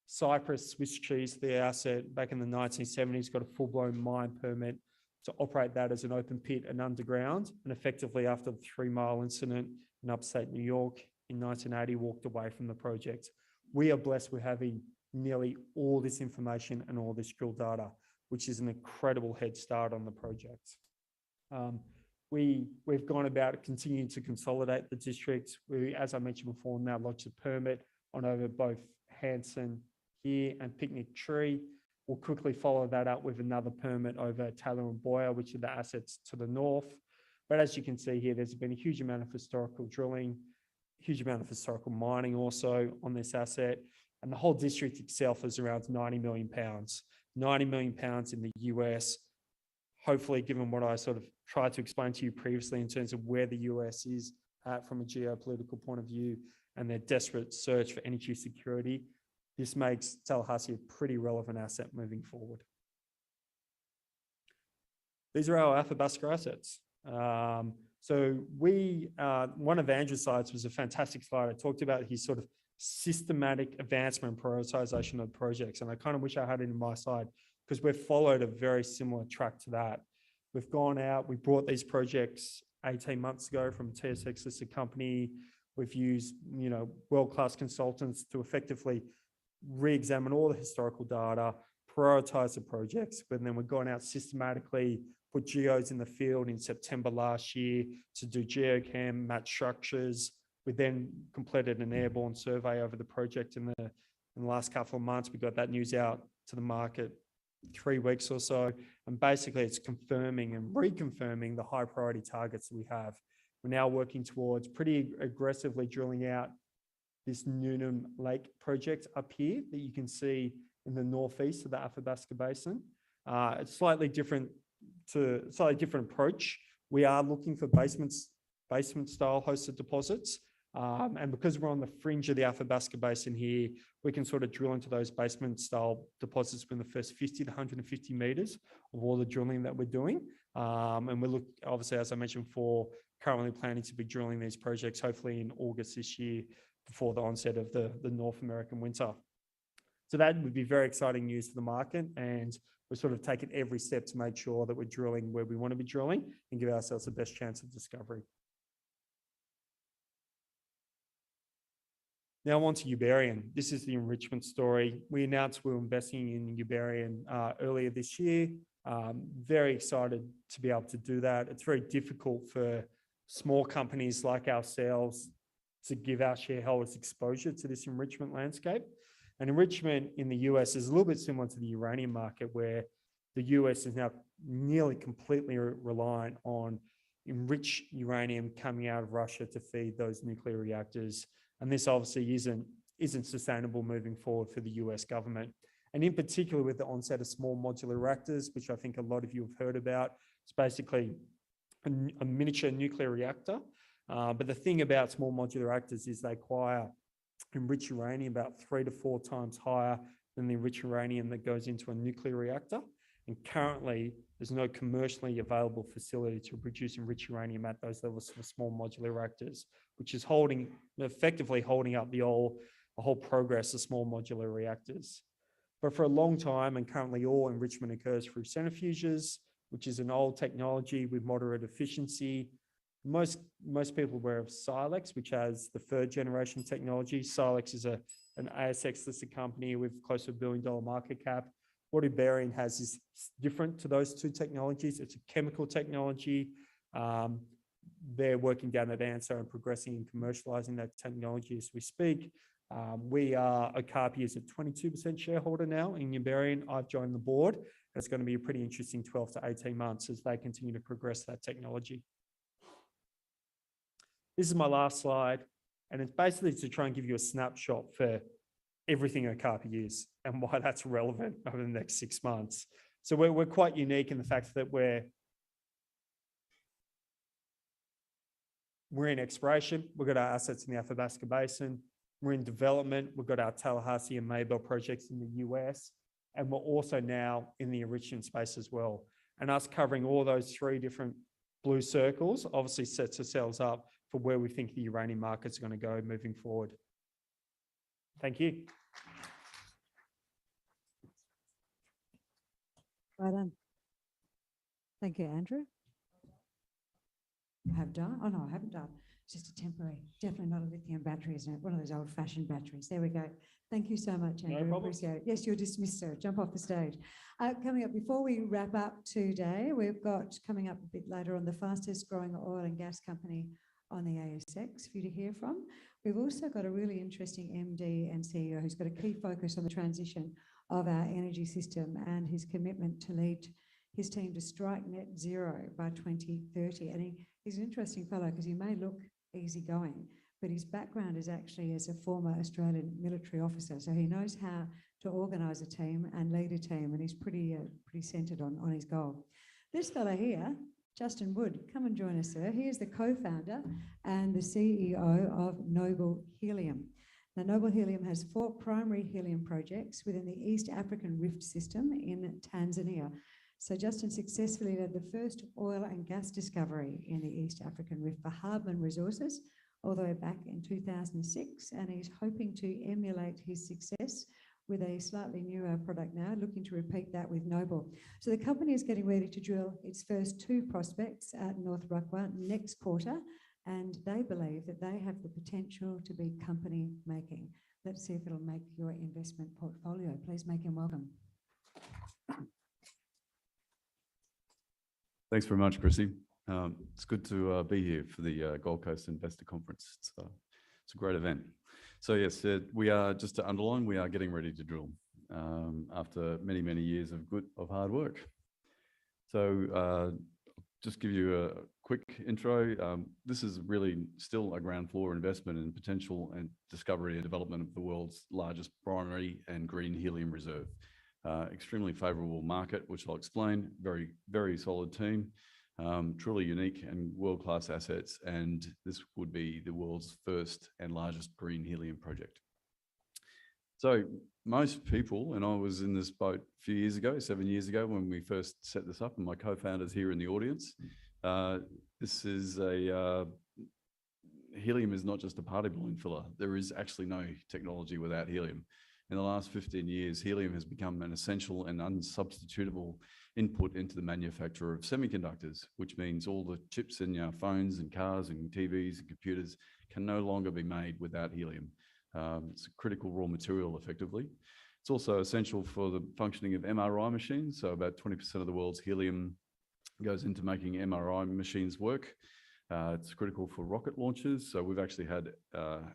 Cypress Swiss cheese, the asset back in the 1970s, got a full-blown mine permit to operate that as an open pit and underground. And effectively after the 3 Mile incident in upstate New York in 1980, walked away from the project. We are blessed with having nearly all this information and all this drill data, which is an incredible head start on the project. We've gone about continuing to consolidate the districts. We, as I mentioned before, now lodged a permit on over both Hanson here and Picnic Tree. We'll quickly follow that up with another permit over Taylor and Boyer, which are the assets to the north. But as you can see here, there's been a huge amount of historical drilling, huge amount of historical mining also on this asset. And the whole district itself is around 90 million pounds. 90 million pounds in the US. Hopefully, given what I sort of tried to explain to you previously in terms of where the US is at from a geopolitical point of view and their desperate search for energy security, this makes Tallahassee a pretty relevant asset moving forward. These are our Athabasca assets. So one of Andrew's slides was a fantastic slide. I talked about his sort of systematic advancement and prioritization of projects. And I kind of wish I had it in my slide because we've followed a very similar track to that. We've gone out, we brought these projects 18 months ago from a TSX listed company. We've used, world-class consultants to effectively re-examine all the historical data, prioritize the projects, but then we've gone out systematically, put geos in the field in September last year to do geochem, match structures. We then completed an airborne survey over the project in the last couple of months. We got that news out to the market 3 weeks or so. And basically it's confirming and reconfirming the high priority targets that we have. We're now working towards pretty aggressively drilling out this Newnham Lake project up here that you can see in the northeast of the Athabasca Basin. It's slightly different approach. We are looking for basement style hosted deposits. And because we're on the fringe of the Athabasca Basin here, we can sort of drill into those basement style deposits within the first 50 to 150 meters of all the drilling that we're doing. And we look, obviously, as I mentioned before, currently planning to be drilling these projects hopefully in August this year before the onset of the North American winter. So that would be very exciting news for the market. And we're sort of taking every step to make sure that we're drilling where we want to be drilling and give ourselves the best chance of discovery. Now on to Uberian. This is the enrichment story. We announced we were investing in Uberian earlier this year. Very excited to be able to do that. It's very difficult for small companies like ourselves to give our shareholders exposure to this enrichment landscape. And enrichment in the US is a little bit similar to the uranium market, where the US is now nearly completely reliant on enriched uranium coming out of Russia to feed those nuclear reactors. And this obviously isn't sustainable moving forward for the US government. And in particular with the onset of small modular reactors, which I think a lot of you have heard about. It's basically a miniature nuclear reactor. But the thing about small modular reactors is they require enriched uranium about 3 to 4 times higher than the enriched uranium that goes into a nuclear reactor. And currently, there's no commercially available facility to produce enriched uranium at those levels for small modular reactors, which is effectively holding up the whole progress of small modular reactors. But for a long time, and currently all enrichment occurs through centrifuges, which is an old technology with moderate efficiency. Most people are aware of Silex, which has the 3rd generation technology. Silex is an ASX listed company with close to $1 billion market cap. What Uberian has is different to those 2 technologies. It's a chemical technology. They're working down at ANSA and progressing and commercializing that technology as we speak. Okapi is a 22% shareholder now in Uberian. I've joined the board. It's going to be a pretty interesting 12 to 18 months as they continue to progress that technology. This is my last slide, and it's basically to try and give you a snapshot for everything Okapi is and why that's relevant over the next 6 months. So we're quite unique in the fact that we're in exploration. We've got our assets in the Athabasca Basin. We're in development. We've got our Tallahassee and Maybell projects in the US, and we're also now in the enrichment space as well. And us covering all those 3 different blue circles obviously sets ourselves up for where we think the uranium markets are going to go moving forward. Thank you. Right on. Thank you, Andrew. have done. Oh, no, I haven't done. It's just a temporary, definitely not a lithium battery, isn't it? One of those old-fashioned batteries. There we go. Thank you so much, Andrew. problem. Appreciate it. Yes, you're dismissed, sir. Jump off the stage. Coming up, before we wrap up today, we've got coming up a bit later on the fastest growing oil and gas company on the ASX for you to hear from. We've also got a really interesting MD and CEO who's got a key focus on the transition of our energy system and his commitment to lead his team to strike net zero by 2030. And he's an interesting fellow because he may look easygoing, but his background is actually as a former Australian military officer. So he knows how to organise a team and lead a team, and he's pretty centred on his goal. This fellow here, Justyn Wood, come and join us, sir. He is the co-founder and the CEO of Noble Helium. Now, Noble Helium has 4 primary helium projects within the East African Rift system in Tanzania. So Justyn successfully led the first oil and gas discovery in the East African Rift for Hardman Resources all the way back in 2006, and he's hoping to emulate his success with a slightly newer product now, looking to repeat that with Noble. So the company is getting ready to drill its first 2 prospects at North Rukwa next quarter, and they believe that they have the potential to be company making. Let's see if it'll make your investment portfolio. Please make him welcome. Thanks very much, Chrissy. It's good to be here for the Gold Coast Investor Conference. It's a great event. So yes, we are, just to underline, we are getting ready to drill after many, many years of hard work. So just give you a quick intro. This is really still a ground floor investment in potential and discovery and development of the world's largest primary and green helium reserve. Extremely favourable market, which I'll explain. Very, very solid team. Truly unique and world-class assets, and this would be the world's first and largest green helium project. So most people, and I was in this boat a few years ago, 7 years ago, when we first set this up, and my co-founders here in the audience, this is helium is not just a party balloon filler. There is actually no technology without helium. In the last 15 years, helium has become an essential and unsubstitutable input into the manufacture of semiconductors, which means all the chips in our phones and cars and TVs and computers can no longer be made without helium. It's a critical raw material, effectively. It's also essential for the functioning of MRI machines. So about 20% of the world's helium goes into making MRI machines work. It's critical for rocket launches. So we've actually had,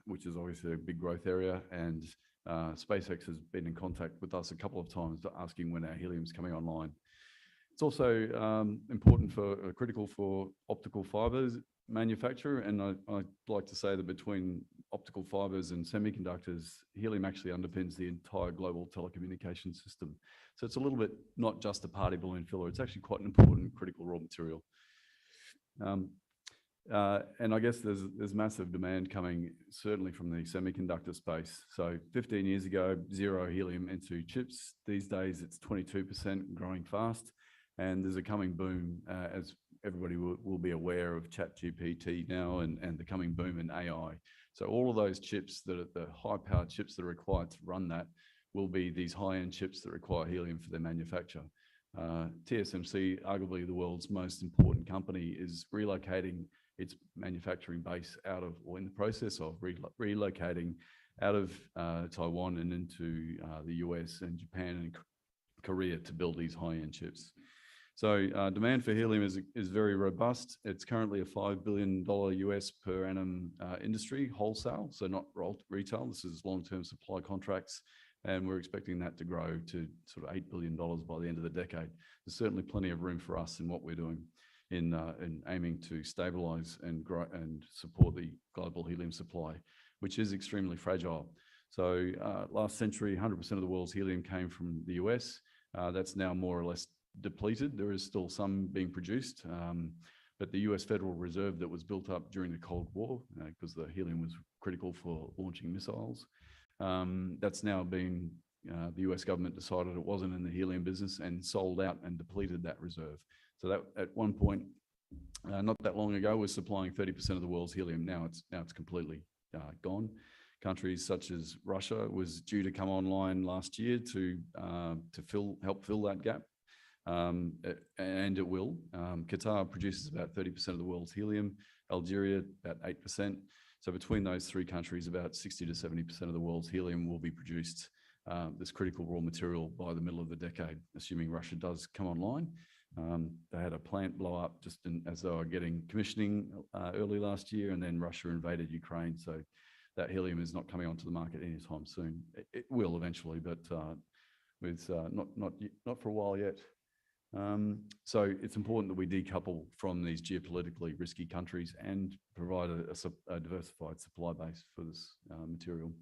which is obviously a big growth area, and SpaceX has been in contact with us a couple of times asking when our helium is coming online. It's also important for, critical for optical fibers manufacture, and I'd like to say that between optical fibers and semiconductors, helium actually underpins the entire global telecommunication system. So it's a little bit not just a party balloon filler, it's actually quite an important critical raw material. And I guess there's massive demand coming, certainly from the semiconductor space. So 15 years ago, 0 helium into chips. These days, it's 22%, growing fast. And there's a coming boom, as everybody will be aware of ChatGPT now and the coming boom in AI. So all of those chips, that are the high-powered chips that are required to run that, will be these high-end chips that require helium for their manufacture. TSMC, arguably the world's most important company, is relocating its manufacturing base out of, or in the process of relocating out of Taiwan and into the US and Japan and Korea to build these high-end chips. So demand for helium is very robust. It's currently a $5 billion US per annum industry, wholesale, so not retail. This is long-term supply contracts, and we're expecting that to grow to sort of $8 billion by the end of the decade. There's certainly plenty of room for us in what we're doing in aiming to stabilize and grow and support the global helium supply, which is extremely fragile. So last century, 100% of the world's helium came from the US. That's now more or less depleted. There is still some being produced, but the US Federal Reserve that was built up during the Cold War, because the helium was critical for launching missiles, that's now been, the US government decided it wasn't in the helium business and sold out and depleted that reserve. So that at one point, not that long ago, was supplying 30% of the world's helium. Now it's completely gone. Countries such as Russia was due to come online last year to help fill that gap. and it will. Qatar produces about 30% of the world's helium, Algeria about 8%. So between those three countries, about 60 to 70% of the world's helium will be produced, this critical raw material, by the middle of the decade, assuming Russia does come online. They had a plant blow up just as they were getting commissioning early last year, and then Russia invaded Ukraine. So that helium is not coming onto the market anytime soon. It will eventually, but not for a while yet. So it's important that we decouple from these geopolitically risky countries and provide a diversified supply base for this material.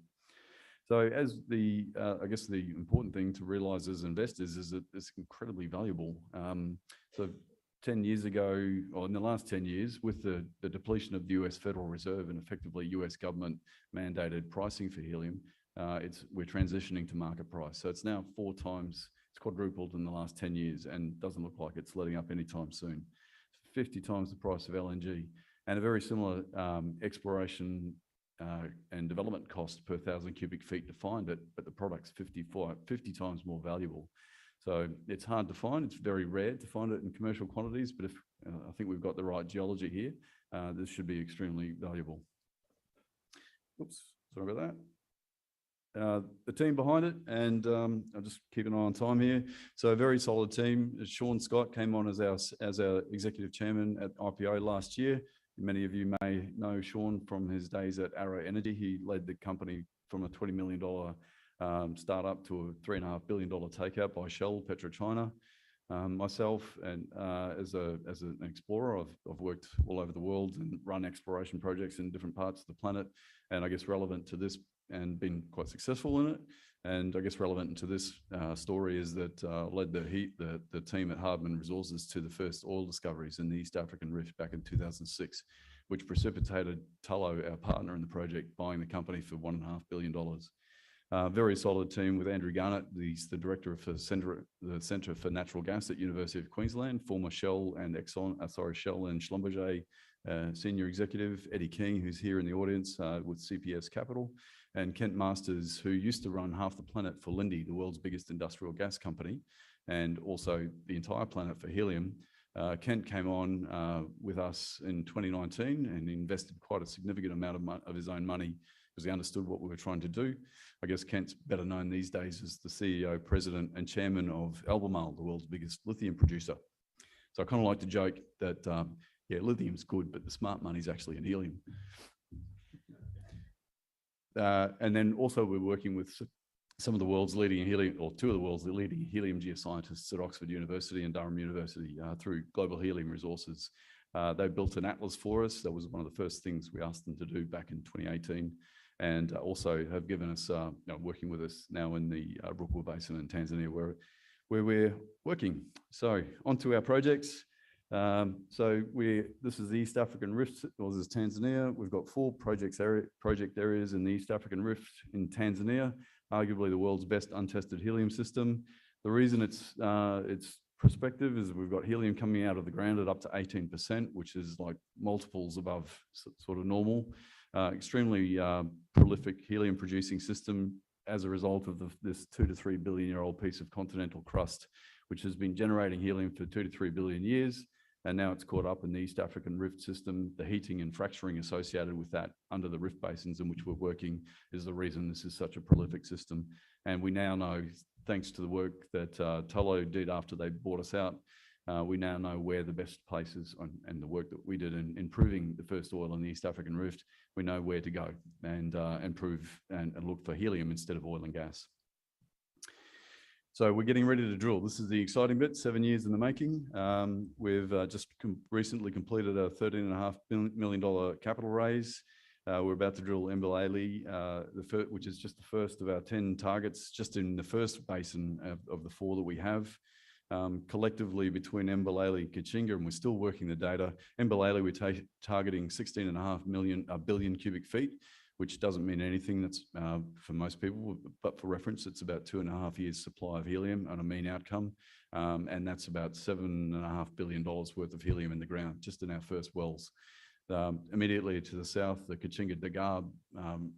So as I guess the important thing to realize as investors is that it's incredibly valuable. So 10 years ago, or in the last 10 years, with the depletion of the US Federal Reserve and effectively US government mandated pricing for helium, we're transitioning to market price. So it's now 4 times, it's quadrupled in the last 10 years and doesn't look like it's letting up anytime soon. 50 times the price of LNG, and a very similar exploration and development cost per 1,000 cubic feet to find it, but the product's 50 times more valuable. So it's hard to find. It's very rare to find it in commercial quantities, but if I think we've got the right geology here, this should be extremely valuable. Oops, sorry about that. The team behind it, and I'll just keep an eye on time here. So a very solid team. Sean Scott came on as our executive chairman at IPO last year. Many of you may know Sean from his days at Arrow Energy. He led the company from a $20 million startup to a $3.5 billion takeout by Shell PetroChina. Myself, and as an explorer, I've worked all over the world and run exploration projects in different parts of the planet, and I guess relevant to this, and been quite successful in it. And I guess relevant to this story is that led the team at Hardman Resources to the first oil discoveries in the East African Rift back in 2006, which precipitated Tullow, our partner in the project, buying the company for $1.5 billion. Very solid team with Andrew Garnett. He's the director of the Centre for Natural Gas at University of Queensland, former Shell and Shell and Schlumberger senior executive. Eddie Keane, who's here in the audience with CPS Capital, and Kent Masters, who used to run half the planet for Linde, the world's biggest industrial gas company, and also the entire planet for helium. Kent came on with us in 2019 and invested quite a significant amount of his own money because he understood what we were trying to do. I guess Kent's better known these days as the CEO, president, and chairman of Albemarle, the world's biggest lithium producer. So I kind of like to joke that, yeah, lithium's good, but the smart money's actually in helium. And then also we're working with some of the world's leading helium, or 2 of the world's leading helium geoscientists at Oxford University and Durham University through Global Helium Resources. They built an atlas for us. That was one of the first things we asked them to do back in 2018, and also have given us, working with us now in the Rukwa Basin in Tanzania, where we're working. So onto our projects. This is the East African Rift, or this is Tanzania. We've got 4 project areas in the East African Rift in Tanzania, arguably the world's best untested helium system. The reason it's prospective is we've got helium coming out of the ground at up to 18%, which is like multiples above sort of normal. Extremely prolific helium producing system as a result of this 2 to 3 billion year old piece of continental crust, which has been generating helium for 2 to 3 billion years. And now it's caught up in the East African Rift system. The heating and fracturing associated with that under the rift basins in which we're working is the reason this is such a prolific system. And we now know, thanks to the work that Tullow did after they bought us out, we now know where the best places and the work that we did in improving the first oil in the East African Rift, we know where to go and improve and look for helium instead of oil and gas. So we're getting ready to drill. This is the exciting bit, 7 years in the making. We've just recently completed a $13.5 million capital raise. We're about to drill Mbelele, which is just the first of our 10 targets, just in the first basin of the 4 that we have. Collectively between Mbelele and Kachinga, and we're still working the data. Mbelele, we're targeting 16.5 billion cubic feet, which doesn't mean anything. That's for most people, but for reference, it's about 2.5 years supply of helium on a mean outcome. And that's about $7.5 billion worth of helium in the ground, just in our first wells. Immediately to the south, the Kachinga Dagar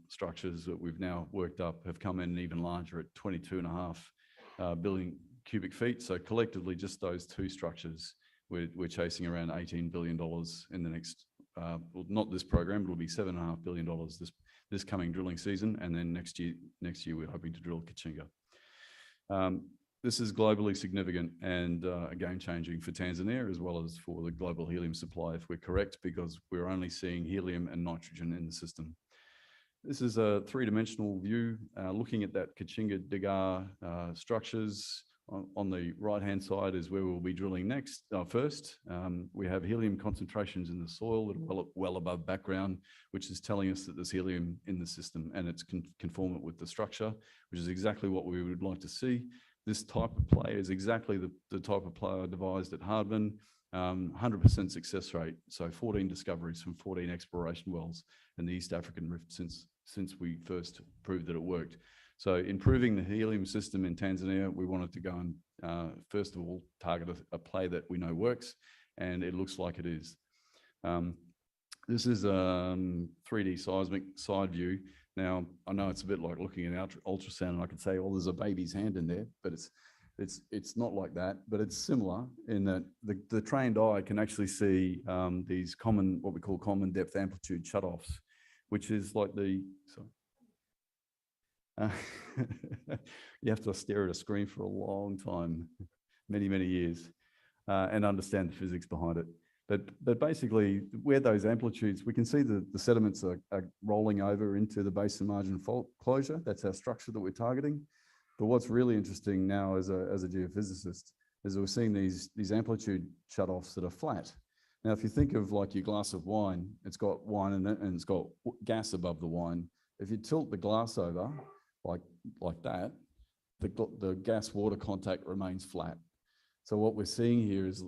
structures that we've now worked up have come in even larger at 22.5 cubic feet. So collectively, just those two structures, we're chasing around $18 billion in the next, well, not this program, it'll be $7.5 billion this coming drilling season. And then next year we're hoping to drill Kachinga. This is globally significant and a game changing for Tanzania as well as for the global helium supply, if we're correct, because we're only seeing helium and nitrogen in the system. This is a three-dimensional view looking at that Kachinga Vigar structures. On the right-hand side is where we'll be drilling next. First, we have helium concentrations in the soil that are well above background, which is telling us that there's helium in the system and it's conformant with the structure, which is exactly what we would like to see. This type of play is exactly the type of play I devised at Hardman. 100% success rate, so 14 discoveries from 14 exploration wells in the East African Rift since we first proved that it worked. So improving the helium system in Tanzania, we wanted to go and first of all target a play that we know works, and it looks like it is. This is a 3D seismic side view. Now, I know it's a bit like looking at ultrasound, and I could say, well, there's a baby's hand in there, but it's not like that, but it's similar in that the trained eye can actually see these what we call common depth amplitude shutoffs, which is like you have to stare at a screen for a long time, many, many years, and understand the physics behind it. But basically, where those amplitudes, we can see the sediments are rolling over into the basin margin fault closure. That's our structure that we're targeting. But what's really interesting now as a geophysicist is we're seeing these amplitude shutoffs that are flat. Now, if you think of like your glass of wine, it's got wine in it and it's got gas above the wine. If you tilt the glass over like that, the gas-water contact remains flat. So what we're seeing here is,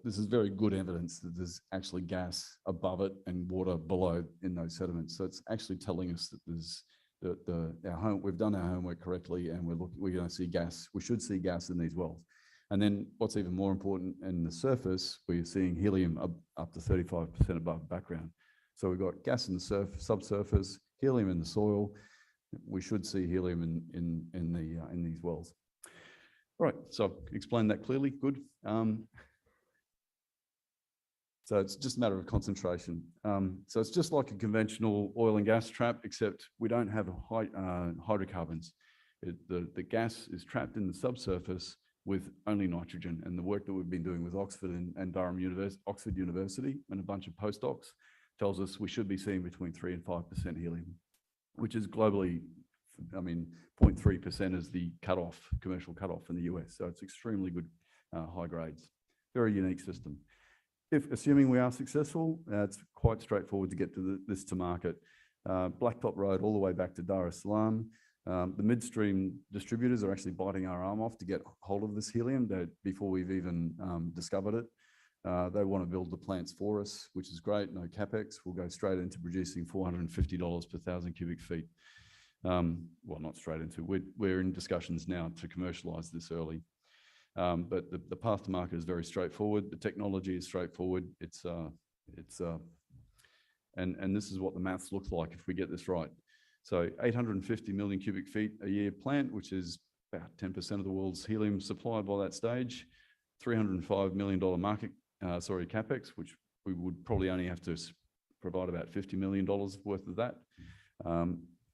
this is very good evidence that there's actually gas above it and water below in those sediments. So it's actually telling us that there's we've done our homework correctly, and we're going to see gas. We should see gas in these wells. And then what's even more important, in the surface, we're seeing helium up to 35% above background. So we've got gas in the subsurface, helium in the soil. We should see helium in these wells. All right, so I've explained that clearly. Good. So it's just a matter of concentration. So it's just like a conventional oil and gas trap, except we don't have hydrocarbons. The gas is trapped in the subsurface with only nitrogen. And the work that we've been doing with Oxford and Oxford University and a bunch of postdocs tells us we should be seeing between 3 and 5% helium, which is globally, 0.3% is the commercial cutoff in the US. So it's extremely good high grades. Very unique system. Assuming we are successful, it's quite straightforward to get this to market. Blacktop Road all the way back to Dar es Salaam. The midstream distributors are actually biting our arm off to get hold of this helium before we've even discovered it. They want to build the plants for us, which is great, no capex. We'll go straight into producing $450 per 1,000 cubic feet. Well, not straight into, we're in discussions now to commercialize this early. But the path to market is very straightforward. The technology is straightforward. And this is what the maths looks like if we get this right. So 850 million cubic feet a year plant, which is about 10% of the world's helium supply by that stage. $305 million capex, which we would probably only have to provide about $50 million worth of that.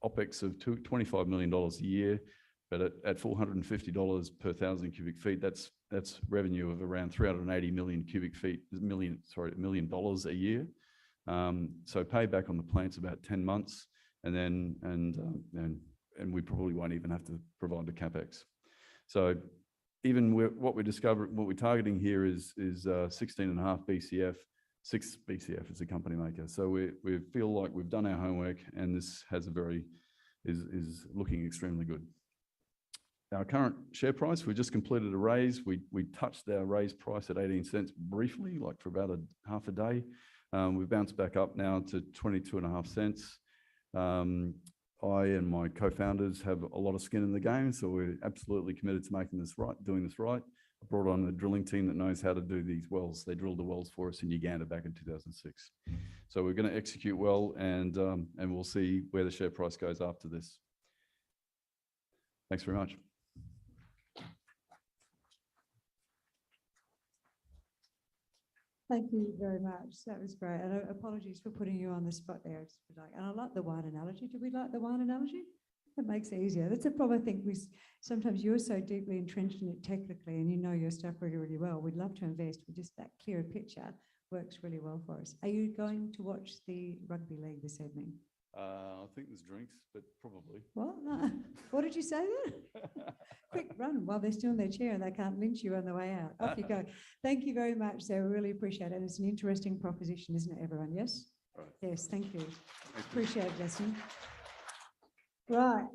OPEX of $25 million a year. But at $450 per 1,000 cubic feet, that's revenue of around 380 million cubic feet, $1 million a year. So payback on the plant's about 10 months, and we probably won't even have to provide the capex. So even what we're targeting here is 16.5 BCF. 6 BCF is a company maker. So we feel like we've done our homework, and this has is looking extremely good. Our current share price, we just completed a raise. We touched our raise price at 18 cents briefly, like for about half a day. We've bounced back up now to 22.5 cents. I and my co-founders have a lot of skin in the game, so we're absolutely committed to making this right, doing this right. I brought on a drilling team that knows how to do these wells. They drilled the wells for us in Uganda back in 2006. So we're going to execute well, and we'll see where the share price goes after this. Thanks very much. Thank you very much. That was great. And apologies for putting you on the spot there. And I like the wine analogy. Do we like the wine analogy? It makes it easier. That's a problem I think sometimes you're so deeply entrenched in it technically and you know your stuff really, really well. We'd love to invest, but just that clearer picture works really well for us. Are you going to watch the rugby league this evening? I think there's drinks, but probably. What? No. What did you say there? Quick run while they're still in their chair and they can't lynch you on the way out. Off you go. Thank you very much, Sarah. We really appreciate it. And it's an interesting proposition, isn't it, everyone? Yes? Right. Yes, thank you. Thank you. Appreciate it, Justyn. Right.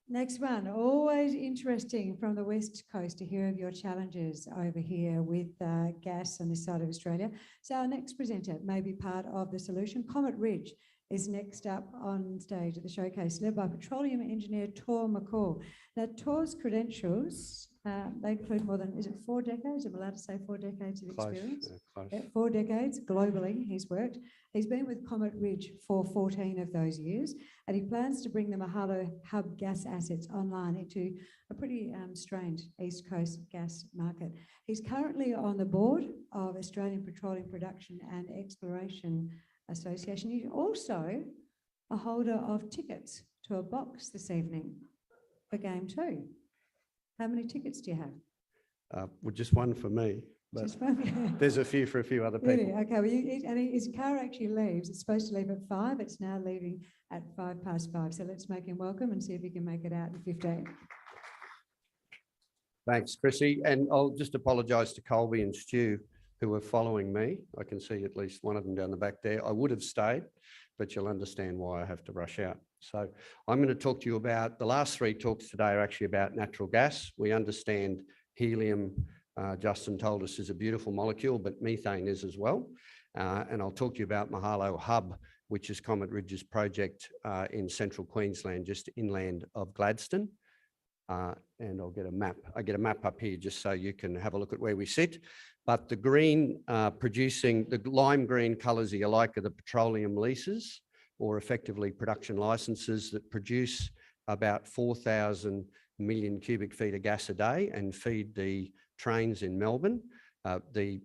Next one. Always interesting from the West Coast to hear of your challenges over here with gas on this side of Australia. So our next presenter may be part of the solution. Comet Ridge is next up on stage at the showcase, led by petroleum engineer Tor McCaul. Now, Tor's credentials, they include more than, is it 4 decades? I'm allowed to say 4 decades of experience? Close. Yeah, 4 decades globally he's worked. He's been with Comet Ridge for 14 of those years, and he plans to bring the Mahalo hub gas assets online into a pretty strained East Coast gas market. He's currently on the board of Australian Petroleum Production and Exploration Association. He's also a holder of tickets to a box this evening for game 2. How many tickets do you have? Well, just one for me, but Just one? there's a few for a few other Really? people. Okay, well, his car actually leaves. It's supposed to leave at 5. It's now leaving at 5:05. So let's make him welcome and see if he can make it out in 15. Thanks, Chrissy. And I'll just apologise to Colby and Stu who are following me. I can see at least one of them down the back there. I would have stayed, but you'll understand why I have to rush out. So I'm going to talk to you about, the last 3 talks today are actually about natural gas. We understand helium, Justyn told us, is a beautiful molecule, but methane is as well. And I'll talk to you about Mahalo Hub, which is Comet Ridge's project in central Queensland, just inland of Gladstone. And I'll get a map. I get a map up here just so you can have a look at where we sit. But the green producing, the lime green colours, you like, are the petroleum leases, or effectively production licenses that produce about 4,000 million cubic feet of gas a day and feed the trains in Melbourne, feed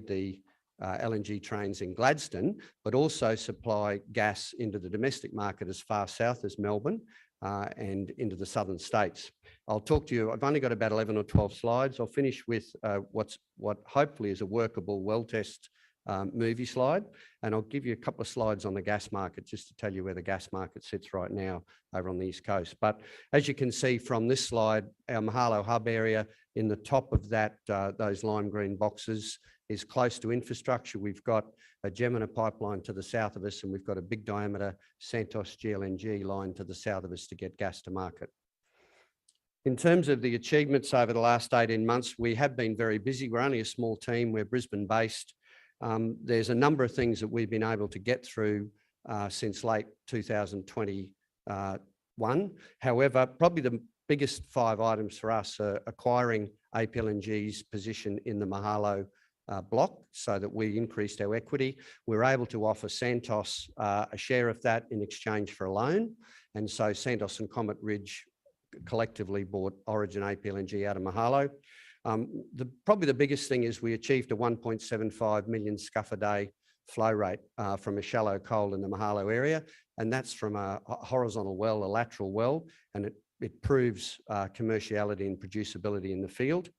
the LNG trains in Gladstone, but also supply gas into the domestic market as far south as Melbourne and into the southern states. I'll talk to you, I've only got about 11 or 12 slides. I'll finish with what hopefully is a workable well test movie slide, and I'll give you a couple of slides on the gas market just to tell you where the gas market sits right now over on the East Coast. But as you can see from this slide, our Mahalo hub area in the top of that, those lime green boxes, is close to infrastructure. We've got a Gemina pipeline to the south of us, and we've got a big diameter Santos GLNG line to the south of us to get gas to market. In terms of the achievements over the last 18 months, we have been very busy. We're only a small team. We're Brisbane based. There's a number of things that we've been able to get through since late 2021. However, probably the biggest 5 items for us are acquiring APLNG's position in the Mahalo block so that we increased our equity. We're able to offer Santos a share of that in exchange for a loan. And so Santos and Comet Ridge collectively bought Origin APLNG out of Mahalo. Probably the biggest thing is we achieved a 1.75 million scuff a day flow rate from a shallow coal in the Mahalo area. And that's from a horizontal well, a lateral well, and it proves commerciality and producibility in the field.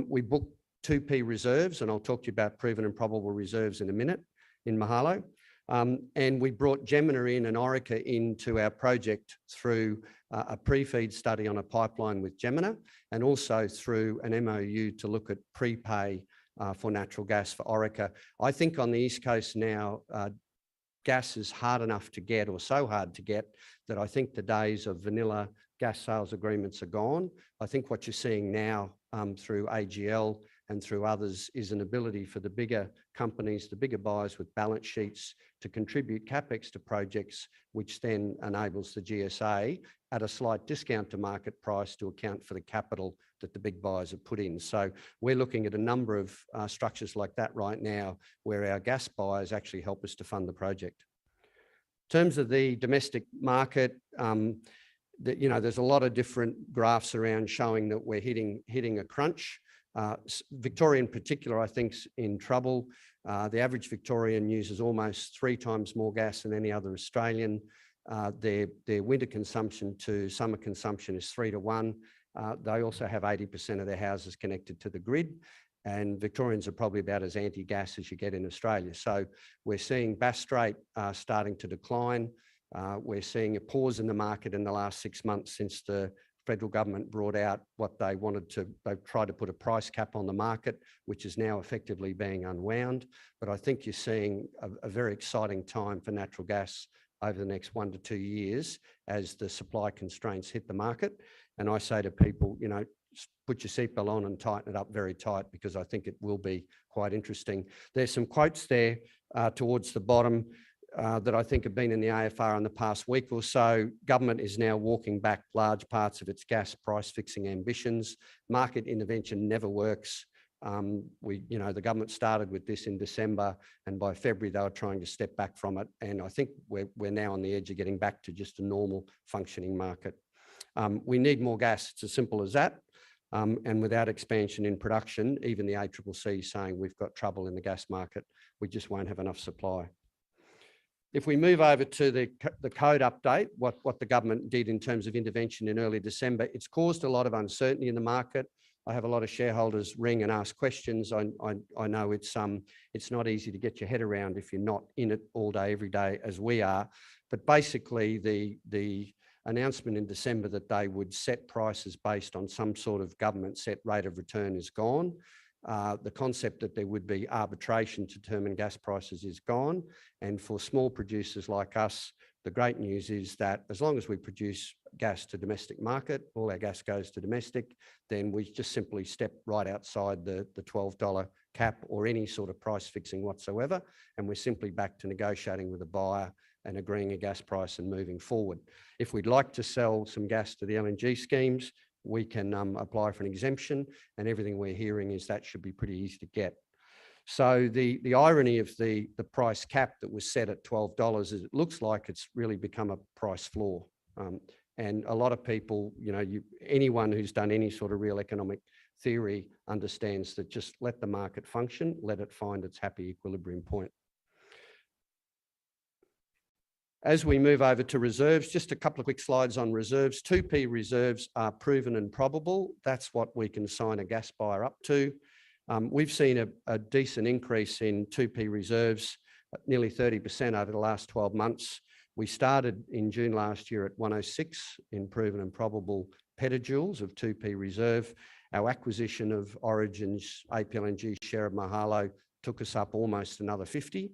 We booked 2P reserves, and I'll talk to you about proven and probable reserves in a minute in Mahalo. And we brought Gemina in and Orica into our project through a pre-feed study on a pipeline with Gemina, and also through an MOU to look at prepay for natural gas for Orica. I think on the East Coast now, gas is hard enough to get, or so hard to get, that I think the days of vanilla gas sales agreements are gone. I think what you're seeing now through AGL and through others is an ability for the bigger companies, the bigger buyers with balance sheets to contribute CapEx to projects, which then enables the GSA at a slight discount to market price to account for the capital that the big buyers have put in. So we're looking at a number of structures like that right now where our gas buyers actually help us to fund the project. In terms of the domestic market, there's a lot of different graphs around showing that we're hitting a crunch. Victoria in particular, I think, is in trouble. The average Victorian uses almost 3 times more gas than any other Australian. Their winter consumption to summer consumption is 3 to 1. They also have 80% of their houses connected to the grid, and Victorians are probably about as anti-gas as you get in Australia. So we're seeing Bass Strait starting to decline. We're seeing a pause in the market in the last 6 months since the federal government brought out what they wanted to. They've tried to put a price cap on the market, which is now effectively being unwound. But I think you're seeing a very exciting time for natural gas over the next 1 to 2 years as the supply constraints hit the market. And I say to people, you know, put your seatbelt on and tighten it up very tight, because I think it will be quite interesting. There's some quotes there towards the bottom that I think have been in the AFR in the past week or so. Government is now walking back large parts of its gas price fixing ambitions. Market intervention never works. The government started with this in December, and by February they were trying to step back from it. And I think we're now on the edge of getting back to just a normal functioning market. We need more gas. It's as simple as that. And without expansion in production, even the ACCC is saying we've got trouble in the gas market. We just won't have enough supply. If we move over to the code update, what the government did in terms of intervention in early December, it's caused a lot of uncertainty in the market. I have a lot of shareholders ring and ask questions. I know it's not easy to get your head around if you're not in it all day, every day, as we are. But basically, the announcement in December that they would set prices based on some sort of government set rate of return is gone. The concept that there would be arbitration to determine gas prices is gone. And for small producers like us, the great news is that as long as we produce gas to domestic market, all our gas goes to domestic, then we just simply step right outside the $12 cap or any sort of price fixing whatsoever. And we're simply back to negotiating with a buyer and agreeing a gas price and moving forward. If we'd like to sell some gas to the LNG schemes, we can apply for an exemption, and everything we're hearing is that should be pretty easy to get. So the irony of the price cap that was set at $12 is it looks like it's really become a price floor. And a lot of people, anyone who's done any sort of real economic theory understands that just let the market function, let it find its happy equilibrium point. As we move over to reserves, just a couple of quick slides on reserves. 2P reserves are proven and probable. That's what we can sign a gas buyer up to. We've seen a decent increase in 2P reserves, nearly 30% over the last 12 months. We started in June last year at 106 in proven and probable petajoules of 2P reserve. Our acquisition of Origin's APLNG share of Mahalo took us up almost another 50.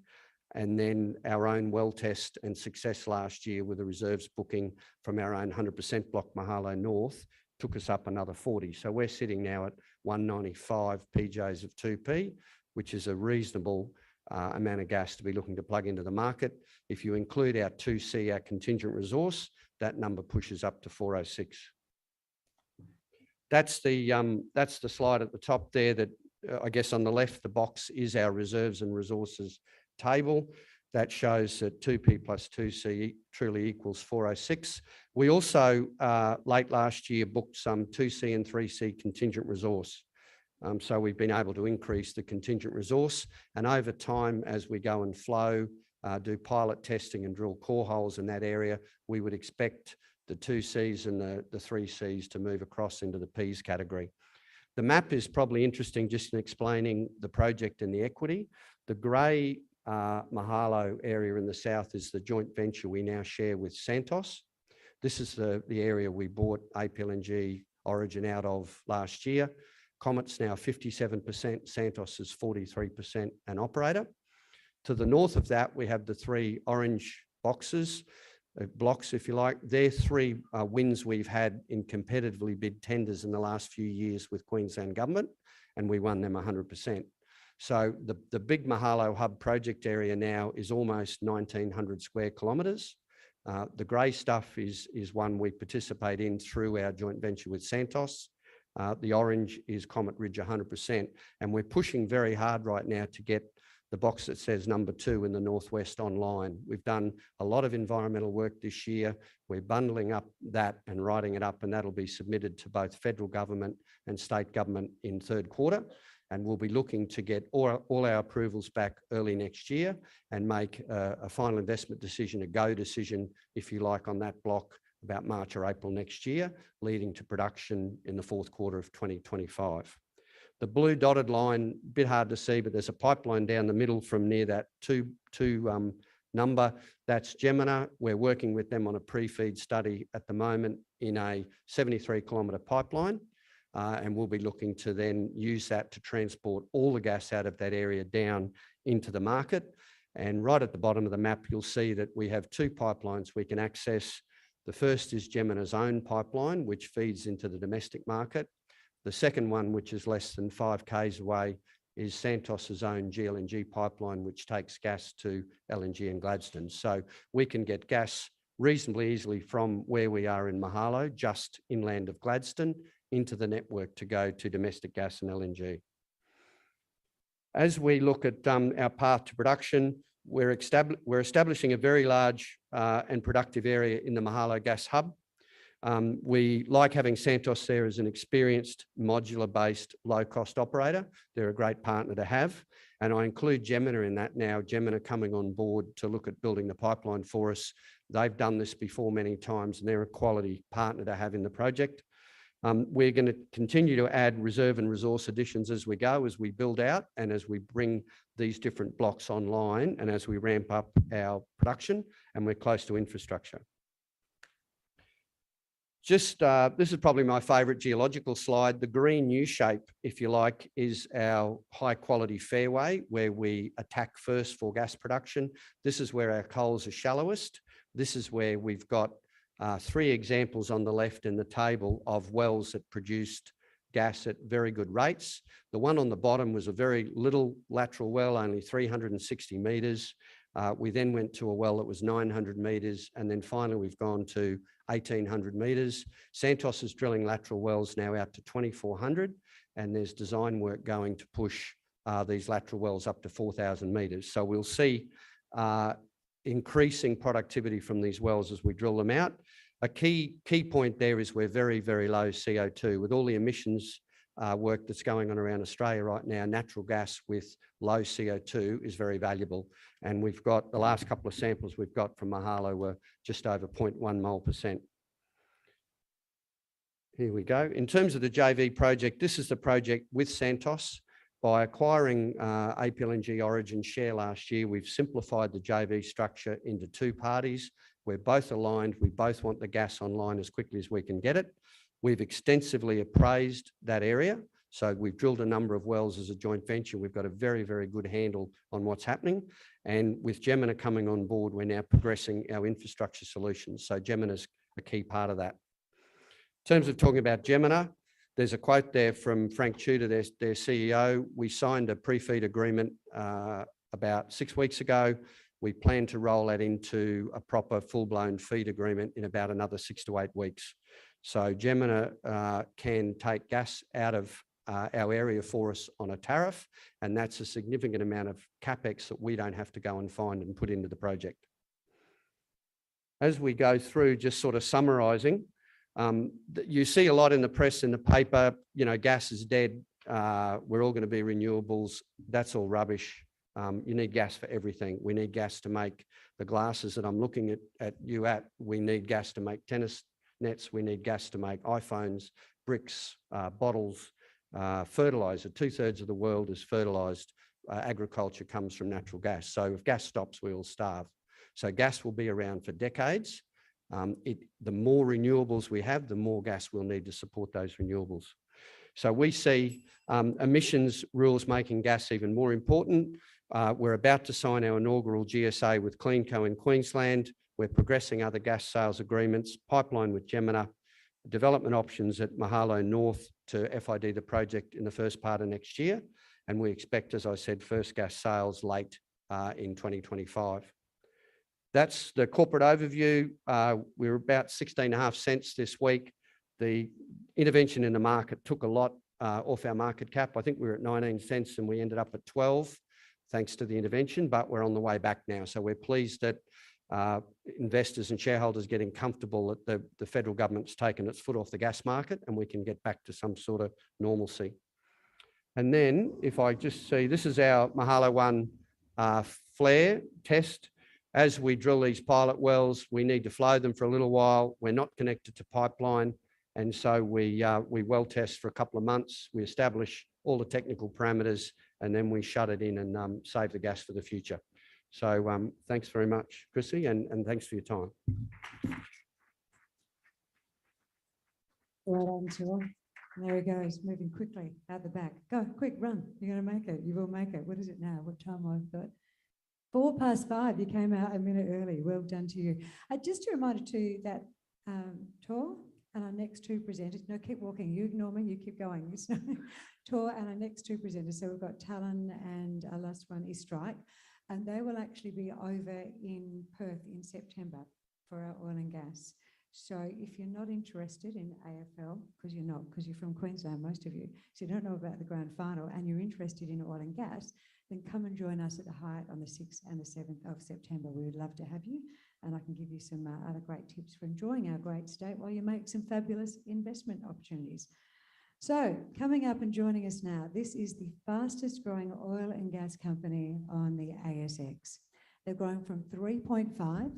And then our own well test and success last year with the reserves booking from our own 100% block Mahalo North took us up another 40. So we're sitting now at 195 PJs of 2P, which is a reasonable amount of gas to be looking to plug into the market. If you include our 2C, our contingent resource, that number pushes up to 406. That's the slide at the top there that I guess on the left, the box is our reserves and resources table. That shows that 2P plus 2C truly equals 406. We also, late last year, booked some 2C and 3C contingent resource. So we've been able to increase the contingent resource. And over time, as we go and flow, do pilot testing and drill core holes in that area, we would expect the 2Cs and the 3Cs to move across into the Ps category. The map is probably interesting just in explaining the project and the equity. The grey Mahalo area in the south is the joint venture we now share with Santos. This is the area we bought APLNG Origin out of last year. Comet's now 57%, Santos is 43% an operator. To the north of that, we have the 3 orange boxes, blocks if you like. They're 3 wins we've had in competitively bid tenders in the last few years with Queensland Government, and we won them 100%. So the big Mahalo hub project area now is almost 1,900 square kilometres. The grey stuff is one we participate in through our joint venture with Santos. The orange is Comet Ridge 100%. And we're pushing very hard right now to get the box that says number 2 in the northwest online. We've done a lot of environmental work this year. We're bundling up that and writing it up, and that'll be submitted to both federal government and state government in third quarter. And we'll be looking to get all our approvals back early next year and make a final investment decision, a go decision, if you like, on that block about March or April next year, leading to production in the fourth quarter of 2025. The blue dotted line, a bit hard to see, but there's a pipeline down the middle from near that two number. That's Gemini. We're working with them on a pre-feed study at the moment in a 73-kilometre pipeline. And we'll be looking to then use that to transport all the gas out of that area down into the market. And right at the bottom of the map, you'll see that we have 2 pipelines we can access. The first is Gemini's own pipeline, which feeds into the domestic market. The second one, which is less than 5 k's away, is Santos's own GLNG pipeline, which takes gas to LNG in Gladstone. So we can get gas reasonably easily from where we are in Mahalo, just inland of Gladstone, into the network to go to domestic gas and LNG. As we look at our path to production, we're establishing a very large and productive area in the Mahalo gas hub. We like having Santos there as an experienced, modular-based, low-cost operator. They're a great partner to have. And I include Gemini in that now. Gemini coming on board to look at building the pipeline for us. They've done this before many times, and they're a quality partner to have in the project. We're going to continue to add reserve and resource additions as we go, as we build out and as we bring these different blocks online and as we ramp up our production, and we're close to infrastructure. This is probably my favourite geological slide. The green U shape, if you like, is our high quality fairway where we attack first for gas production. This is where our coals are shallowest. This is where we've got 3 examples on the left in the table of wells that produced gas at very good rates. The one on the bottom was a very little lateral well, only 360 metres. We then went to a well that was 900 metres, and then finally we've gone to 1,800 metres. Santos is drilling lateral wells now out to 2,400, and there's design work going to push these lateral wells up to 4,000 metres. So we'll see increasing productivity from these wells as we drill them out. A key point there is we're very, very low CO2. With all the emissions work that's going on around Australia right now, natural gas with low CO2 is very valuable. And we've got the last couple of samples we've got from Mahalo were just over 0.1 mole%. Here we go. In terms of the JV project, this is the project with Santos. By acquiring APLNG Origin share last year, we've simplified the JV structure into 2 parties. We're both aligned. We both want the gas online as quickly as we can get it. We've extensively appraised that area. So we've drilled a number of wells as a joint venture. We've got a very, very good handle on what's happening. And with Gemini coming on board, we're now progressing our infrastructure solutions. So Gemini's a key part of that. In terms of talking about Gemini, there's a quote there from Frank Tudor, their CEO. We signed a pre-feed agreement about 6 weeks ago. We plan to roll that into a proper full-blown feed agreement in about another 6 to 8 weeks. So Gemini can take gas out of our area for us on a tariff, and that's a significant amount of capex that we don't have to go and find and put into the project. As we go through, just sort of summarising, you see a lot in the press, in the paper, you know, gas is dead. We're all going to be renewables. That's all rubbish. You need gas for everything. We need gas to make the glasses that I'm looking at you at. We need gas to make tennis nets. We need gas to make iPhones, bricks, bottles, fertiliser. 2/3 of the world is fertilised. Agriculture comes from natural gas. So if gas stops, we will starve. So gas will be around for decades. The more renewables we have, the more gas we'll need to support those renewables. So we see emissions rules making gas even more important. We're about to sign our inaugural GSA with CleanCo in Queensland. We're progressing other gas sales agreements, pipeline with Gemini, development options at Mahalo North to FID the project in the first part of next year. And we expect, as I said, first gas sales late in 2025. That's the corporate overview. We're about 16.5 cents this week. The intervention in the market took a lot off our market cap. I think we were at 19 cents and we ended up at 12. thanks to the intervention, but we're on the way back now. So we're pleased that investors and shareholders getting comfortable that the federal government's taken its foot off the gas market and we can get back to some sort of normalcy. And then if I just see, this is our Mahalo 1 flare test. As we drill these pilot wells, we need to flow them for a little while. We're not connected to pipeline. And so we well test for a couple of months. We establish all the technical parameters and then we shut it in and save the gas for the future. So thanks very much, Chrissy, and thanks for your time. Right on, Stuart. There he goes, moving quickly out the back. Go, quick, run. You're going to make it. You will make it. What is it now? What time I've got? 5:04. You came out a minute early. Well done to you. Just a reminder too that Tor and our next two presenters, no, keep walking. You ignore me, you keep going. Tor and our next two presenters. So we've got Talon and our last one is Strike. And they will actually be over in Perth in September for our oil and gas. So if you're not interested in AFL, because you're not, because you're from Queensland, most of you, so you don't know about the grand final and you're interested in oil and gas, then come and join us at the Hyatt on the 6th and the 7th of September. We would love to have you. And I can give you some other great tips for enjoying our great state while you make some fabulous investment opportunities. So coming up and joining us now, this is the fastest growing oil and gas company on the ASX. They're growing from 3.5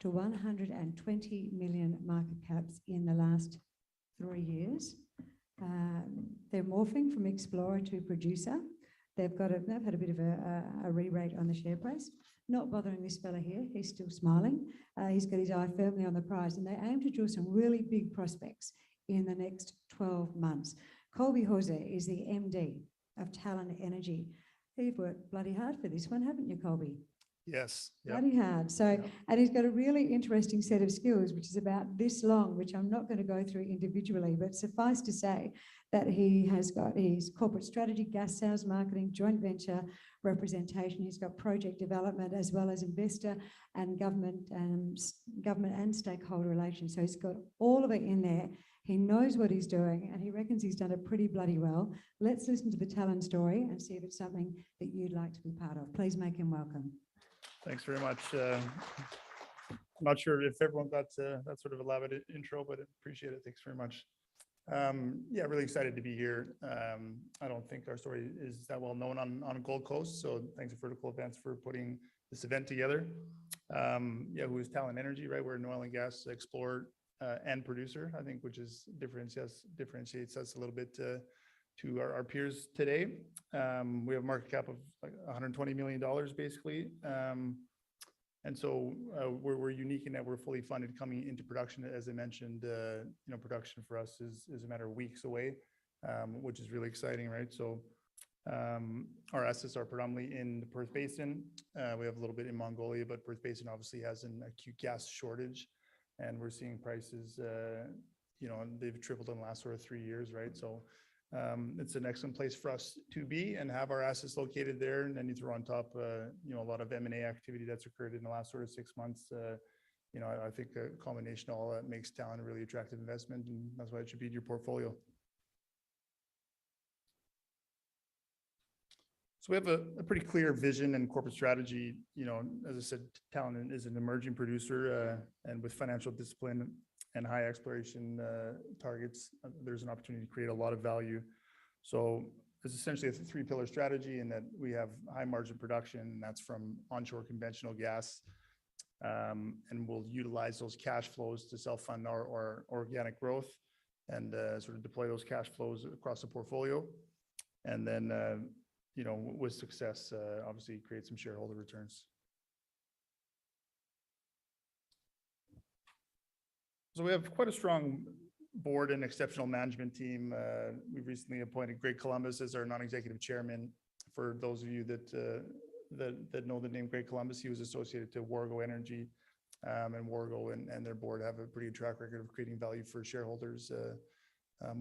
to 120 million market caps in the last 3 years. They're morphing from explorer to producer. They've had a bit of a re-rate on the share price. Not bothering this fella here, he's still smiling. He's got his eye firmly on the prize and they aim to draw some really big prospects in the next 12 months. Colby Hauser is the MD of Talon Energy. You've worked bloody hard for this one, haven't you, Colby? Yes. Bloody hard. So, and he's got a really interesting set of skills, which is about this long, which I'm not going to go through individually, but suffice to say that he has got his corporate strategy, gas sales, marketing, joint venture representation. He's got project development as well as investor and government and stakeholder relations. So he's got all of it in there. He knows what he's doing and he reckons he's done it pretty bloody well. Let's listen to the Talon story and see if it's something that you'd like to be part of. Please make him welcome. Thanks very much. I'm not sure if everyone got that sort of elaborate intro, but I appreciate it. Thanks very much. Yeah, really excited to be here. I don't think our story is that well known on Gold Coast, so thanks to Vertical Events for putting this event together. Yeah, who is Talon Energy, right? We're an oil and gas explorer and producer, I think, which is differentiates us a little bit to our peers today. We have a market cap of like $120 million basically. And so we're unique in that we're fully funded coming into production. As I mentioned, production for us is a matter of weeks away, which is really exciting, right? So our assets are predominantly in the Perth Basin. We have a little bit in Mongolia, but Perth Basin obviously has an acute gas shortage, and we're seeing prices, they've tripled in the last sort of 3 years, right? So it's an excellent place for us to be and have our assets located there. And then you throw on top, a lot of M&A activity that's occurred in the last sort of 6 months. I think a combination of all that makes Talon a really attractive investment, and that's why it should be in your portfolio. So we have a pretty clear vision and corporate strategy. As I said, Talon is an emerging producer, and with financial discipline and high exploration targets, there's an opportunity to create a lot of value. So it's essentially a 3-pillar strategy in that we have high margin production, and that's from onshore conventional gas. And we'll utilize those cash flows to self-fund our organic growth and sort of deploy those cash flows across the portfolio. And then, with success, obviously create some shareholder returns. So we have quite a strong board and exceptional management team. We've recently appointed Greg Columbus as our non-executive chairman. For those of you that know the name Greg Columbus, he was associated to Wargo Energy, and Wargo and their board have a pretty track record of creating value for shareholders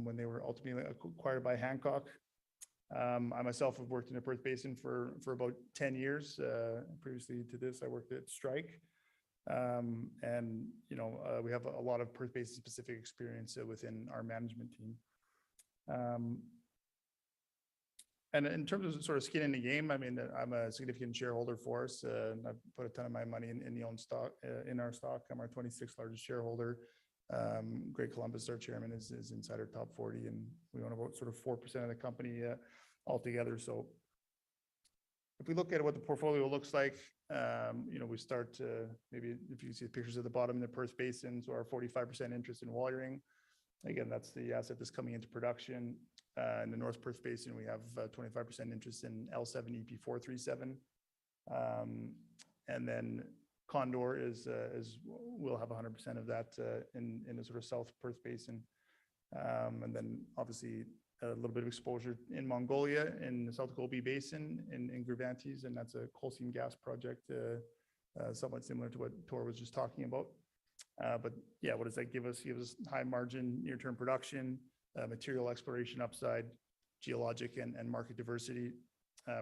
when they were ultimately acquired by Hancock. I myself have worked in the Perth Basin for about 10 years. Previously to this, I worked at Strike. We have a lot of Perth Basin specific experience within our management team. And in terms of sort of skin in the game, I mean, I'm a significant shareholder for us. I put a ton of my money in the own stock, in our stock. I'm our 26th largest shareholder. Greg Columbus, our chairman, is inside our top 40, and we own about sort of 4% of the company altogether. So if we look at what the portfolio looks like, we start maybe if you see the pictures at the bottom in the Perth Basin, so our 45% interest in Walyering. Again, that's the asset that's coming into production. In the North Perth Basin, we have 25% interest in L7 EP437. And then Condor is we'll have 100% of that in the sort of South Perth Basin. And then obviously a little bit of exposure in Mongolia in the South Colby Basin in Gravantes, and that's a coal seam gas project, somewhat similar to what Tor was just talking about. But yeah, what does that give us? Give us high margin, near-term production, material exploration upside, geologic and market diversity,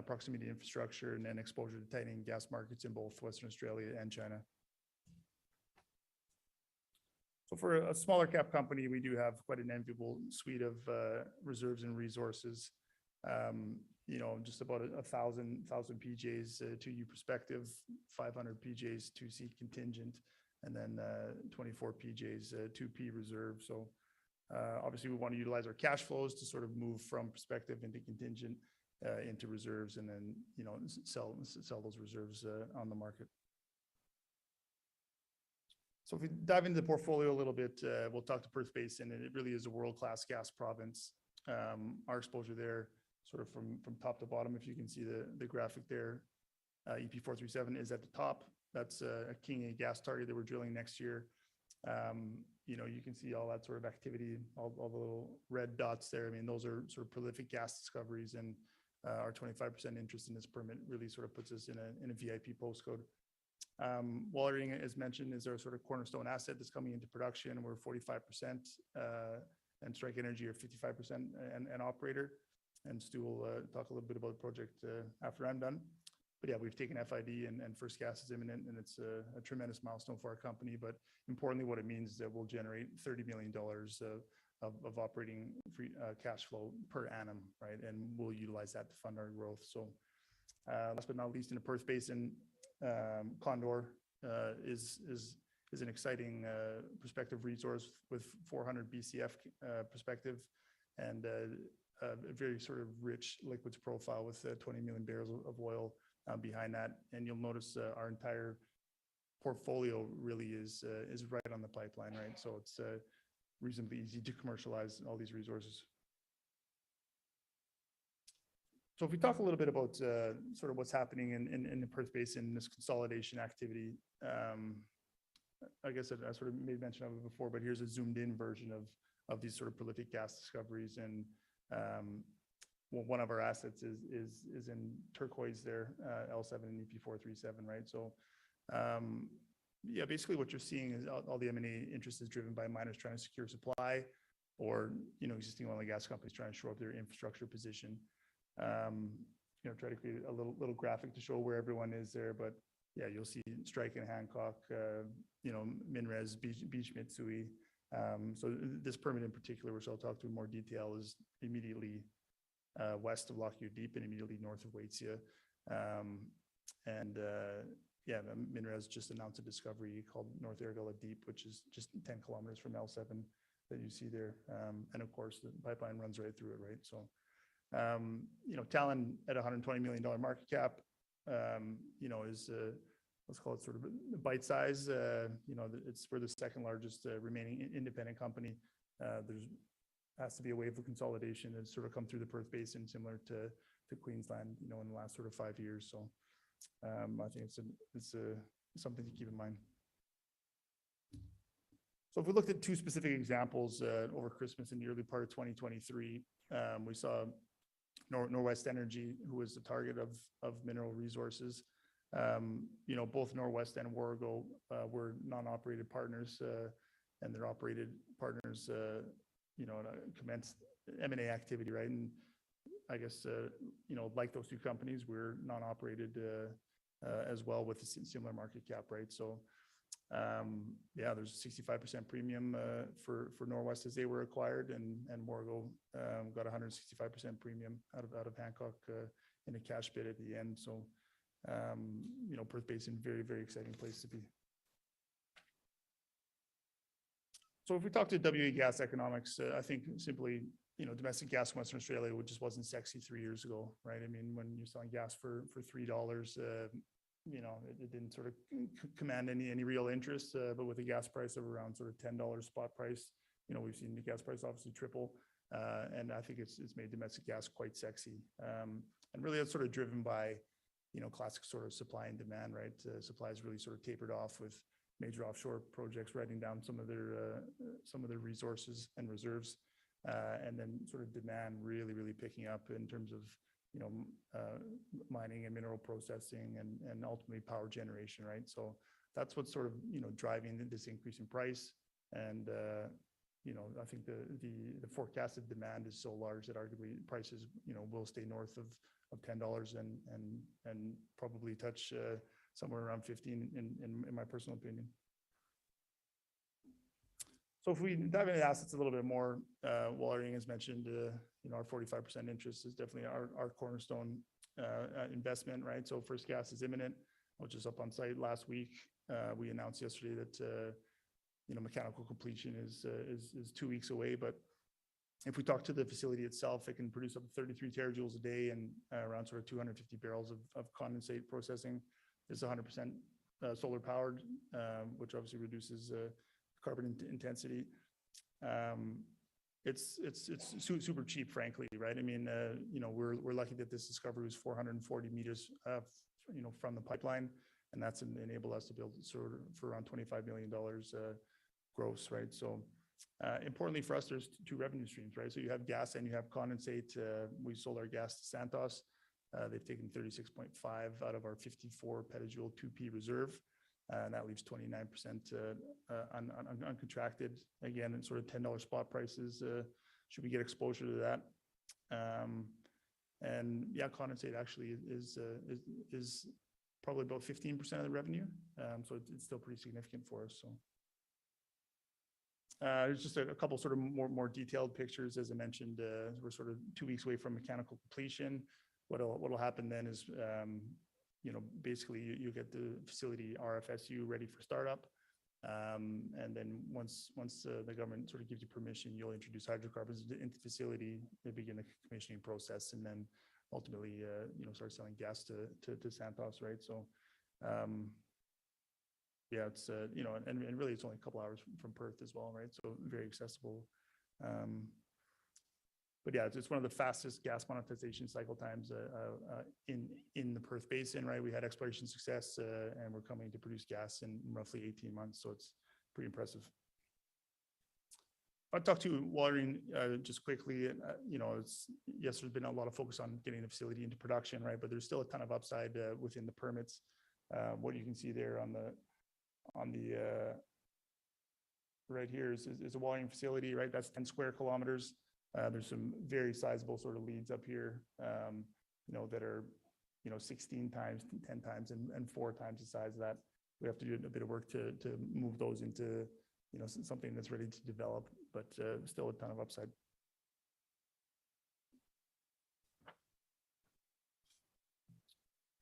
proximity to infrastructure, and then exposure to tightening gas markets in both Western Australia and China. So for a smaller cap company, we do have quite an enviable suite of reserves and resources. Just about 1,000 PJs 2U prospective, 500 PJs 2C contingent, and then 24 PJs 2P reserve. So obviously we want to utilize our cash flows to sort of move from prospective into contingent into reserves, and then sell those reserves on the market. So if we dive into the portfolio a little bit, we'll talk to Perth Basin, and it really is a world-class gas province. Our exposure there, sort of from top to bottom, if you can see the graphic there, EP437 is at the top. That's a Keane gas target that we're drilling next year. You can see all that sort of activity, all the little red dots there. I mean, those are sort of prolific gas discoveries, and our 25% interest in this permit really sort of puts us in a VIP postcode. Walyering, as mentioned, is our sort of cornerstone asset that's coming into production. We're 45%, and Strike Energy are 55% and operator. And Stu will talk a little bit about the project after I'm done. But yeah, we've taken FID and first gas is imminent, and it's a tremendous milestone for our company. But importantly, what it means is that we'll generate $30 million of operating free cash flow per annum, right? And we'll utilize that to fund our growth. So last but not least, in the Perth Basin, Condor is an exciting prospective resource with 400 BCF perspective, and a very sort of rich liquids profile with 20 million barrels of oil behind that. And you'll notice our entire portfolio really is right on the pipeline, right? So it's reasonably easy to commercialize all these resources. So if we talk a little bit about sort of what's happening in the Perth Basin, this consolidation activity, I guess I sort of made mention of it before, but here's a zoomed in version of these sort of prolific gas discoveries. And one of our assets is in turquoise there, L7 and EP437, right? So yeah, basically what you're seeing is all the M&A interest is driven by miners trying to secure supply, or existing oil and gas companies trying to shore up their infrastructure position. Try to create a little graphic to show where everyone is there. But yeah, you'll see Strike and Hancock, Minres, Beach Mitsui. So this permit in particular, which I'll talk to in more detail, is immediately west of Lockyer Deep and immediately north of Waitsia. Yeah, Minres just announced a discovery called North Ergola Deep, which is just 10 kilometers from L7 that you see there. And of course, the pipeline runs right through it, right? So Talon at $120 million market cap, is let's call it sort of a bite size. We're the second largest remaining independent company. There's has to be a wave of consolidation that's sort of come through the Perth Basin, similar to Queensland, in the last sort of 5 years. So I think it's something to keep in mind. So if we looked at two specific examples over Christmas in the early part of 2023, we saw Norwest Energy, who was the target of Mineral Resources. Both Norwest and Warrego were non-operated partners, and their operated partners, commenced M&A activity, right? And I guess, like those two companies, we're non-operated as well with a similar market cap, right? So Yeah, there's a 65% premium for Norwest as they were acquired, and Morgo got 165% premium out of Hancock in a cash bid at the end. So, you know, Perth Basin, very, very exciting place to be. So if we talk to WA gas economics, I think simply, you know, domestic gas in Western Australia, which just wasn't sexy 3 years ago, right? I mean, when you're selling gas for $3, you know, it didn't sort of command any real interest, but with a gas price of around sort of $10 spot price, you know, we've seen the gas price obviously triple, and I think it's made domestic gas quite sexy. And really that's sort of driven by, you know, classic sort of supply and demand, right? Supply has really sort of tapered off with major offshore projects writing down some of their resources and reserves, and then sort of demand really picking up in terms of, you know, mining and mineral processing and ultimately power generation, right? So that's what's sort of, you know, driving this increase in price. And, you know, I think the forecasted demand is so large that arguably prices, you know, will stay north of $10 and probably touch somewhere around 15 in my personal opinion. So if we dive into assets a little bit more, Wallering has mentioned, you know, our 45% interest is definitely our cornerstone investment, right? So first gas is imminent. I was just up on site last week. We announced yesterday that, you know, mechanical completion is 2 weeks away. But if we talk to the facility itself, it can produce up to 33 terajoules a day and around sort of 250 barrels of condensate processing. It's 100% solar powered, which obviously reduces carbon intensity. It's super cheap, frankly, right? I mean, you know, we're lucky that this discovery was 440 meters, you know, from the pipeline, and that's enabled us to build it sort of for around $25 million gross, right? So, importantly for us, there's two revenue streams, right? So you have gas and you have condensate. We sold our gas to Santos. They've taken 36.5 out of our 54 petajoule 2P reserve. And that leaves 29% uncontracted. Again, in sort of $10 spot prices, should we get exposure to that? And yeah, condensate actually is probably about 15% of the revenue. So it's still pretty significant for us. So there's just a couple sort of more detailed pictures. As I mentioned, we're sort of 2 weeks away from mechanical completion. What'll happen then is, you know, basically you get the facility RFSU ready for startup. And then once the government sort of gives you permission, you'll introduce hydrocarbons into the facility, they begin the commissioning process, and then ultimately, you know, start selling gas to Santos, right? So, yeah, it's, you know, and really it's only a couple hours from Perth as well, right? So very accessible. But yeah, it's one of the fastest gas monetization cycle times in the Perth Basin, right? We had exploration success, and we're coming to produce gas in roughly 18 months, so it's pretty impressive. I'll talk to Wallering just quickly. You know, yes, there's been a lot of focus on getting the facility into production, right? But there's still a ton of upside within the permits. What you can see there on the right here is a Wallering facility, right? That's 10 square kilometers. There's some very sizable sort of leads up here, you know, that are, you know, 16 times, 10 times, and 4 times the size of that. We have to do a bit of work to move those into, you know, something that's ready to develop, but still a ton of upside.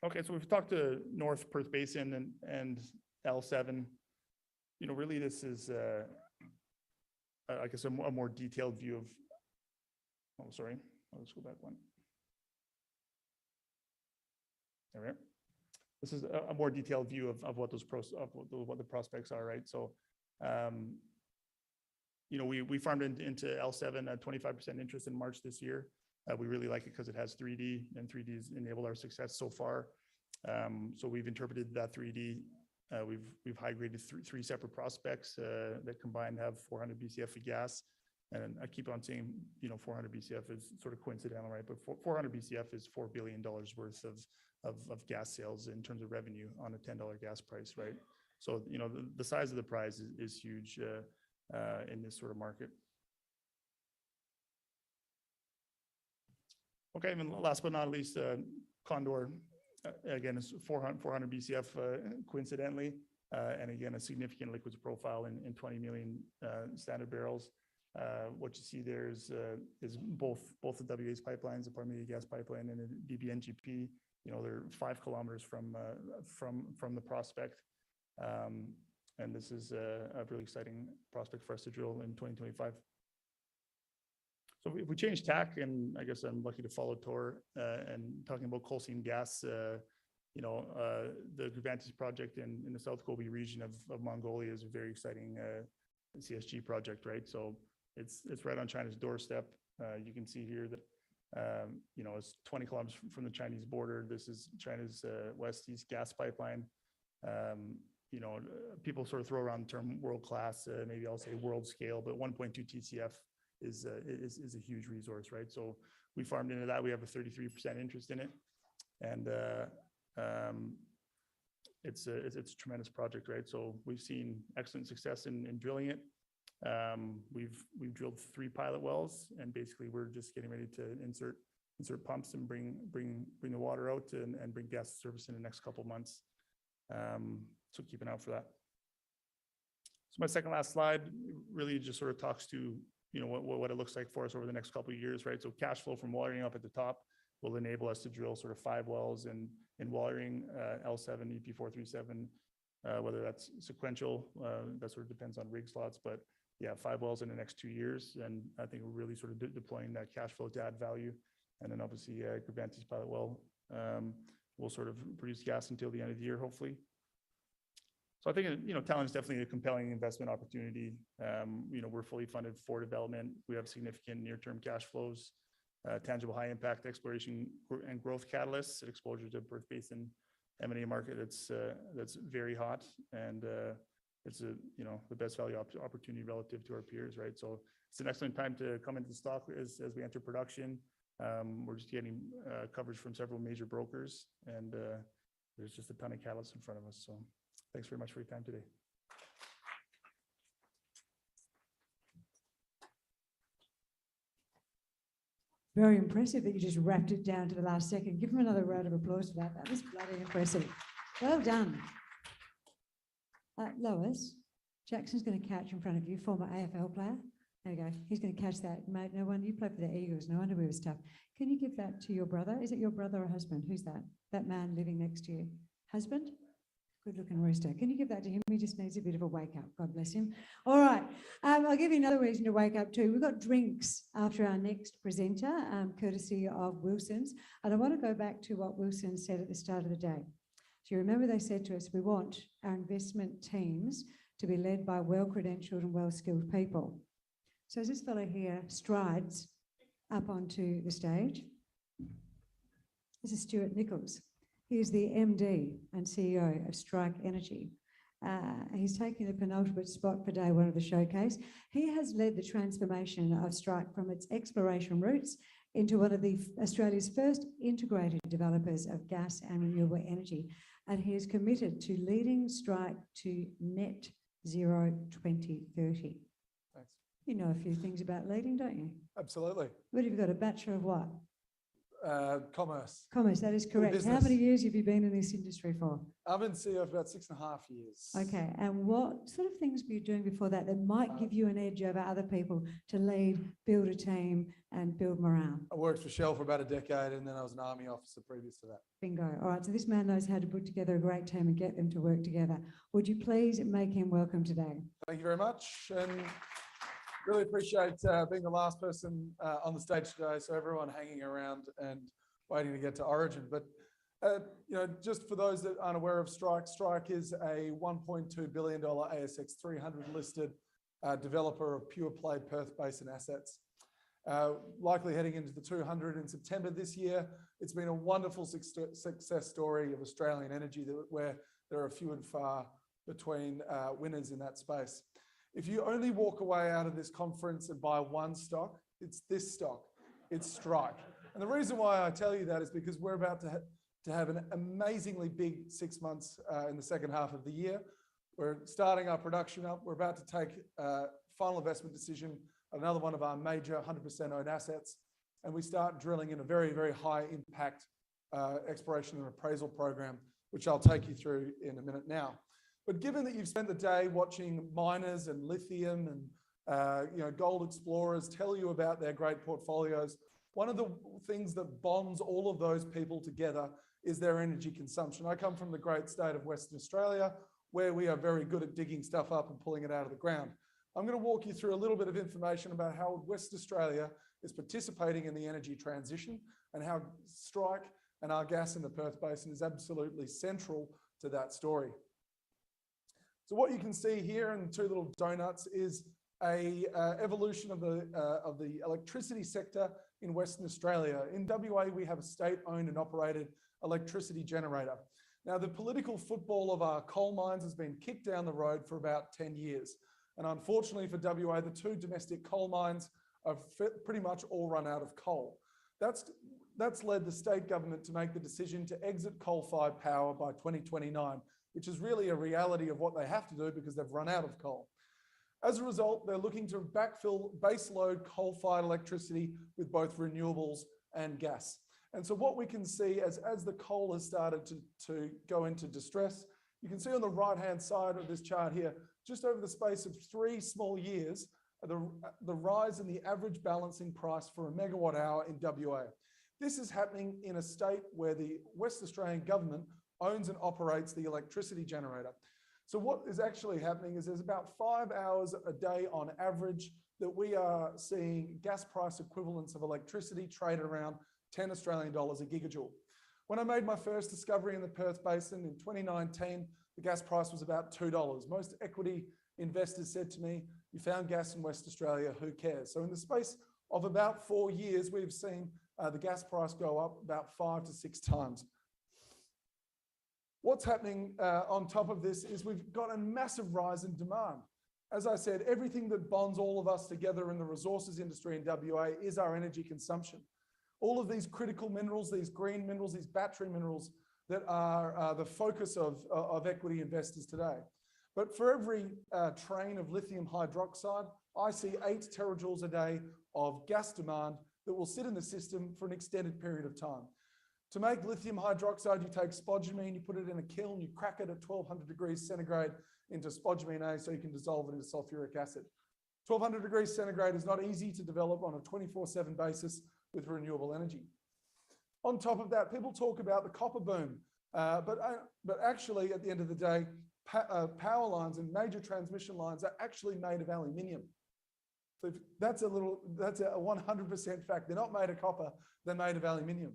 Okay, so we've talked to North Perth Basin and L7. You know, really this is, I guess, a more detailed view of, oh, sorry, I'll just go back one. There we are. This is a more detailed view of what what the prospects are, right? So, you know, we farmed into L7 at 25% interest in March this year. We really like it because it has 3D, and 3D has enabled our success so far. So we've interpreted that 3D. We've high graded three separate prospects that combined have 400 BCF of gas. And I keep on saying, you know, 400 BCF is sort of coincidental, right? But 400 BCF is $4 billion worth of gas sales in terms of revenue on a $10 gas price, right? So, you know, the size of the prize is huge in this sort of market. Okay, and last but not least, Condor, again, is 400 BCF coincidentally. And again, a significant liquids profile in 20 million standard barrels. What you see there is both the WA's pipelines, the Parmelia gas pipeline and the BBNGP. You know, they're 5 kilometers from the prospect. And this is a really exciting prospect for us to drill in 2025. So if we change tack, and I guess I'm lucky to follow Tor and talking about coal seam gas, you know, the Gravantes project in the South Colby region of Mongolia is a very exciting CSG project, right? So it's right on China's doorstep. You can see here that, you know, it's 20 kilometers from the Chinese border. This is China's west-east gas pipeline. You know, people sort of throw around the term world-class, maybe I'll say world scale, but 1.2 TCF is a huge resource, right? So we farmed into that. We have a 33% interest in it. And it's a tremendous project, right? So we've seen excellent success in drilling it. We've drilled 3 pilot wells, and basically we're just getting ready to insert pumps and bring the water out and bring gas to service in the next couple of months. So keep an eye out for that. So my second last slide really just sort of talks to, you know, what it looks like for us over the next couple of years, right? So cash flow from watering up at the top will enable us to drill sort of 5 wells in watering L7, EP437, whether that's sequential, that sort of depends on rig slots, but yeah, 5 wells in the next 2 years. And I think we're really sort of deploying that cash flow to add value. And then obviously Gravantes pilot well will sort of produce gas until the end of the year, hopefully. So I think, you know, Talon is definitely a compelling investment opportunity. You know, we're fully funded for development. We have significant near-term cash flows, tangible high impact exploration and growth catalysts, exposure to Perth Basin M&A market that's very hot, and it's you know, the best value opportunity relative to our peers, right? So it's an excellent time to come into the stock as we enter production. We're just getting coverage from several major brokers, and there's just a ton of catalysts in front of us. So thanks very much for your time today. Very impressive that you just wrapped it down to the last second. Give him another round of applause for that. That was bloody impressive. Well done. Lois, Jackson's going to catch in front of you, former AFL player. There you go. He's going to catch that. Mate, no wonder you play for the Eagles. No wonder we were tough. Can you give that to your brother? Is it your brother or husband? Who's that? That man living next to you? Husband? Good looking rooster. Can you give that to him? He just needs a bit of a wake up. God bless him. All right. I'll give you another reason to wake up too. We've got drinks after our next presenter, courtesy of Wilson's. And I want to go back to what Wilson said at the start of the day. Do you remember they said to us, we want our investment teams to be led by well-credentialed and well-skilled people. So as this fellow here strides up onto the stage, this is Stuart Nicholls. He is the MD and CEO of Strike Energy. He's taking the penultimate spot for day one of the showcase. He has led the transformation of Strike from its exploration roots into one of Australia's first integrated developers of gas and renewable energy. And he is committed to leading Strike to net zero 2030. Thanks. You know a few things about leading, don't you? Absolutely. What have you got, a Bachelor of what? Commerce. Commerce, that is correct. How business. many years have you been in this industry for? I've been CEO for about 6.5 years. Okay, and what sort of things were you doing before that that might give you an edge over other people to lead, build a team and build morale? I worked for Shell for about a decade, and then I was an army officer previous to that. Bingo. All right, so this man knows how to put together a great team and get them to work together. Would you please make him welcome today? Thank you very much, and really appreciate being the last person on the stage today, so everyone hanging around and waiting to get to Origin. But you know, just for those that aren't aware of Strike, Strike is a $1.2 billion ASX 300 listed developer of pure play Perth Basin assets. Likely heading into the 200 in September this year. It's been a wonderful success story of Australian energy where there are few and far between winners in that space. If you only walk away out of this conference and buy one stock, it's this stock, it's Strike. And the reason why I tell you that is because we're about to have an amazingly big 6 months in the second half of the year. We're starting our production up. We're about to take final investment decision on another one of our major 100% owned assets. And we start drilling in a very, very high impact exploration and appraisal program, which I'll take you through in a minute now. But given that you've spent the day watching miners and lithium and gold explorers tell you about their great portfolios, one of the things that bonds all of those people together is their energy consumption. I come from the great state of Western Australia, where we are very good at digging stuff up and pulling it out of the ground. I'm going to walk you through a little bit of information about how Western Australia is participating in the energy transition and how Strike and our gas in the Perth Basin is absolutely central to that story. So what you can see here in two little donuts is a evolution of the electricity sector in Western Australia. In WA, we have a state-owned and operated electricity generator. Now, the political football of our coal mines has been kicked down the road for about 10 years. And unfortunately for WA, the two domestic coal mines have pretty much all run out of coal. That's led the state government to make the decision to exit coal-fired power by 2029, which is really a reality of what they have to do because they've run out of coal. As a result, they're looking to backfill baseload coal-fired electricity with both renewables and gas. And so what we can see as the coal has started to go into distress, you can see on the right-hand side of this chart here, just over the space of 3 small years, the rise in the average balancing price for a megawatt hour in WA. This is happening in a state where the West Australian government owns and operates the electricity generator. So what is actually happening is there's about 5 hours a day on average that we are seeing gas price equivalents of electricity traded around 10 Australian dollars a gigajoule. When I made my first discovery in the Perth Basin in 2019, the gas price was about $2. Most equity investors said to me, "You found gas in West Australia, who cares?" So in the space of about 4 years, we've seen the gas price go up about 5 to 6 times. What's happening on top of this is we've got a massive rise in demand. As I said, everything that bonds all of us together in the resources industry in WA is our energy consumption. All of these critical minerals, these green minerals, these battery minerals that are the focus of equity investors today. But for every train of lithium hydroxide, I see 8 terajoules a day of gas demand that will sit in the system for an extended period of time. To make lithium hydroxide, you take spodumene, you put it in a kiln, you crack it at 1200 degrees centigrade into spodumene A so you can dissolve it into sulfuric acid. 1200 degrees centigrade is not easy to develop on a 24/7 basis with renewable energy. On top of that, people talk about the copper boom, but actually at the end of the day, power lines and major transmission lines are actually made of aluminium. So that's a 100% fact. They're not made of copper, they're made of aluminium.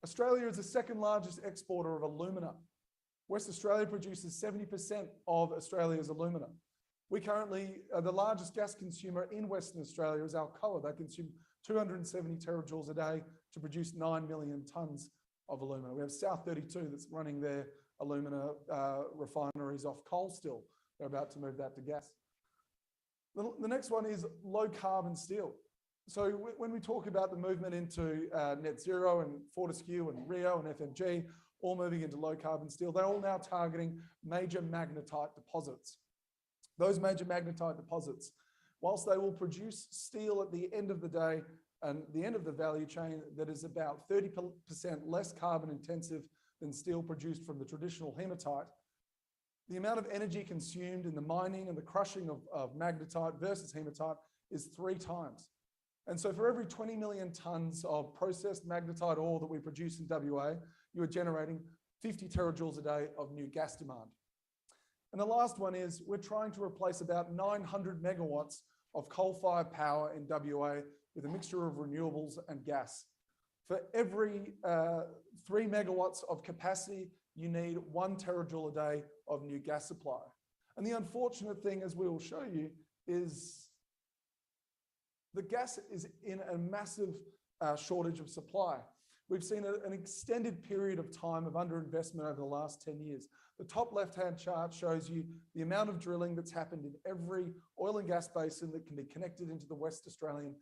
Australia is the second largest exporter of alumina. West Australia produces 70% of Australia's alumina. We currently, the largest gas consumer in Western Australia is Alcoa. They consume 270 terajoules a day to produce 9 million tonnes of alumina. We have South 32 that's running their alumina refineries off coal still. They're about to move that to gas. The next one is low carbon steel. So when we talk about the movement into net zero and Fortescue and Rio and FMG, all moving into low carbon steel, they're all now targeting major magnetite deposits. Those major magnetite deposits, whilst they will produce steel at the end of the day and the end of the value chain that is about 30% less carbon intensive than steel produced from the traditional hematite, the amount of energy consumed in the mining and the crushing of magnetite versus hematite is 3 times. And so for every 20 million tonnes of processed magnetite ore that we produce in WA, you are generating 50 terajoules a day of new gas demand. And the last one is we're trying to replace about 900 megawatts of coal-fired power in WA with a mixture of renewables and gas. For every 3 megawatts of capacity, you need 1 terajoule a day of new gas supply. And the unfortunate thing, as we will show you, is the gas is in a massive shortage of supply. We've seen an extended period of time of underinvestment over the last 10 years. The top left-hand chart shows you the amount of drilling that's happened in every oil and gas basin that can be connected into the West Australian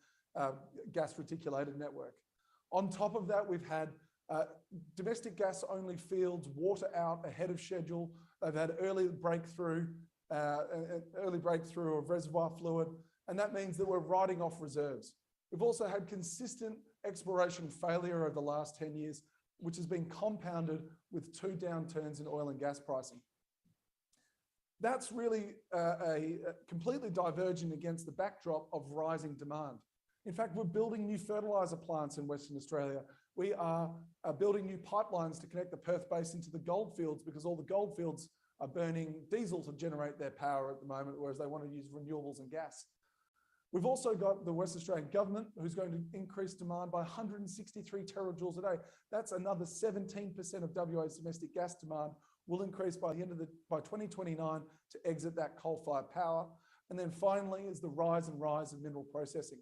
gas reticulated network. On top of that, we've had domestic gas-only fields water out ahead of schedule. They've had early breakthrough of reservoir fluid, and that means that we're writing off reserves. We've also had consistent exploration failure over the last 10 years, which has been compounded with 2 downturns in oil and gas pricing. That's really a completely diverging against the backdrop of rising demand. In fact, we're building new fertilizer plants in Western Australia. We are building new pipelines to connect the Perth Basin to the goldfields, because all the goldfields are burning diesel to generate their power at the moment, whereas they want to use renewables and gas. We've also got the West Australian government, who's going to increase demand by 163 terajoules a day. That's another 17% of WA's domestic gas demand will increase by 2029 to exit that coal-fired power. And then finally is the rise of mineral processing.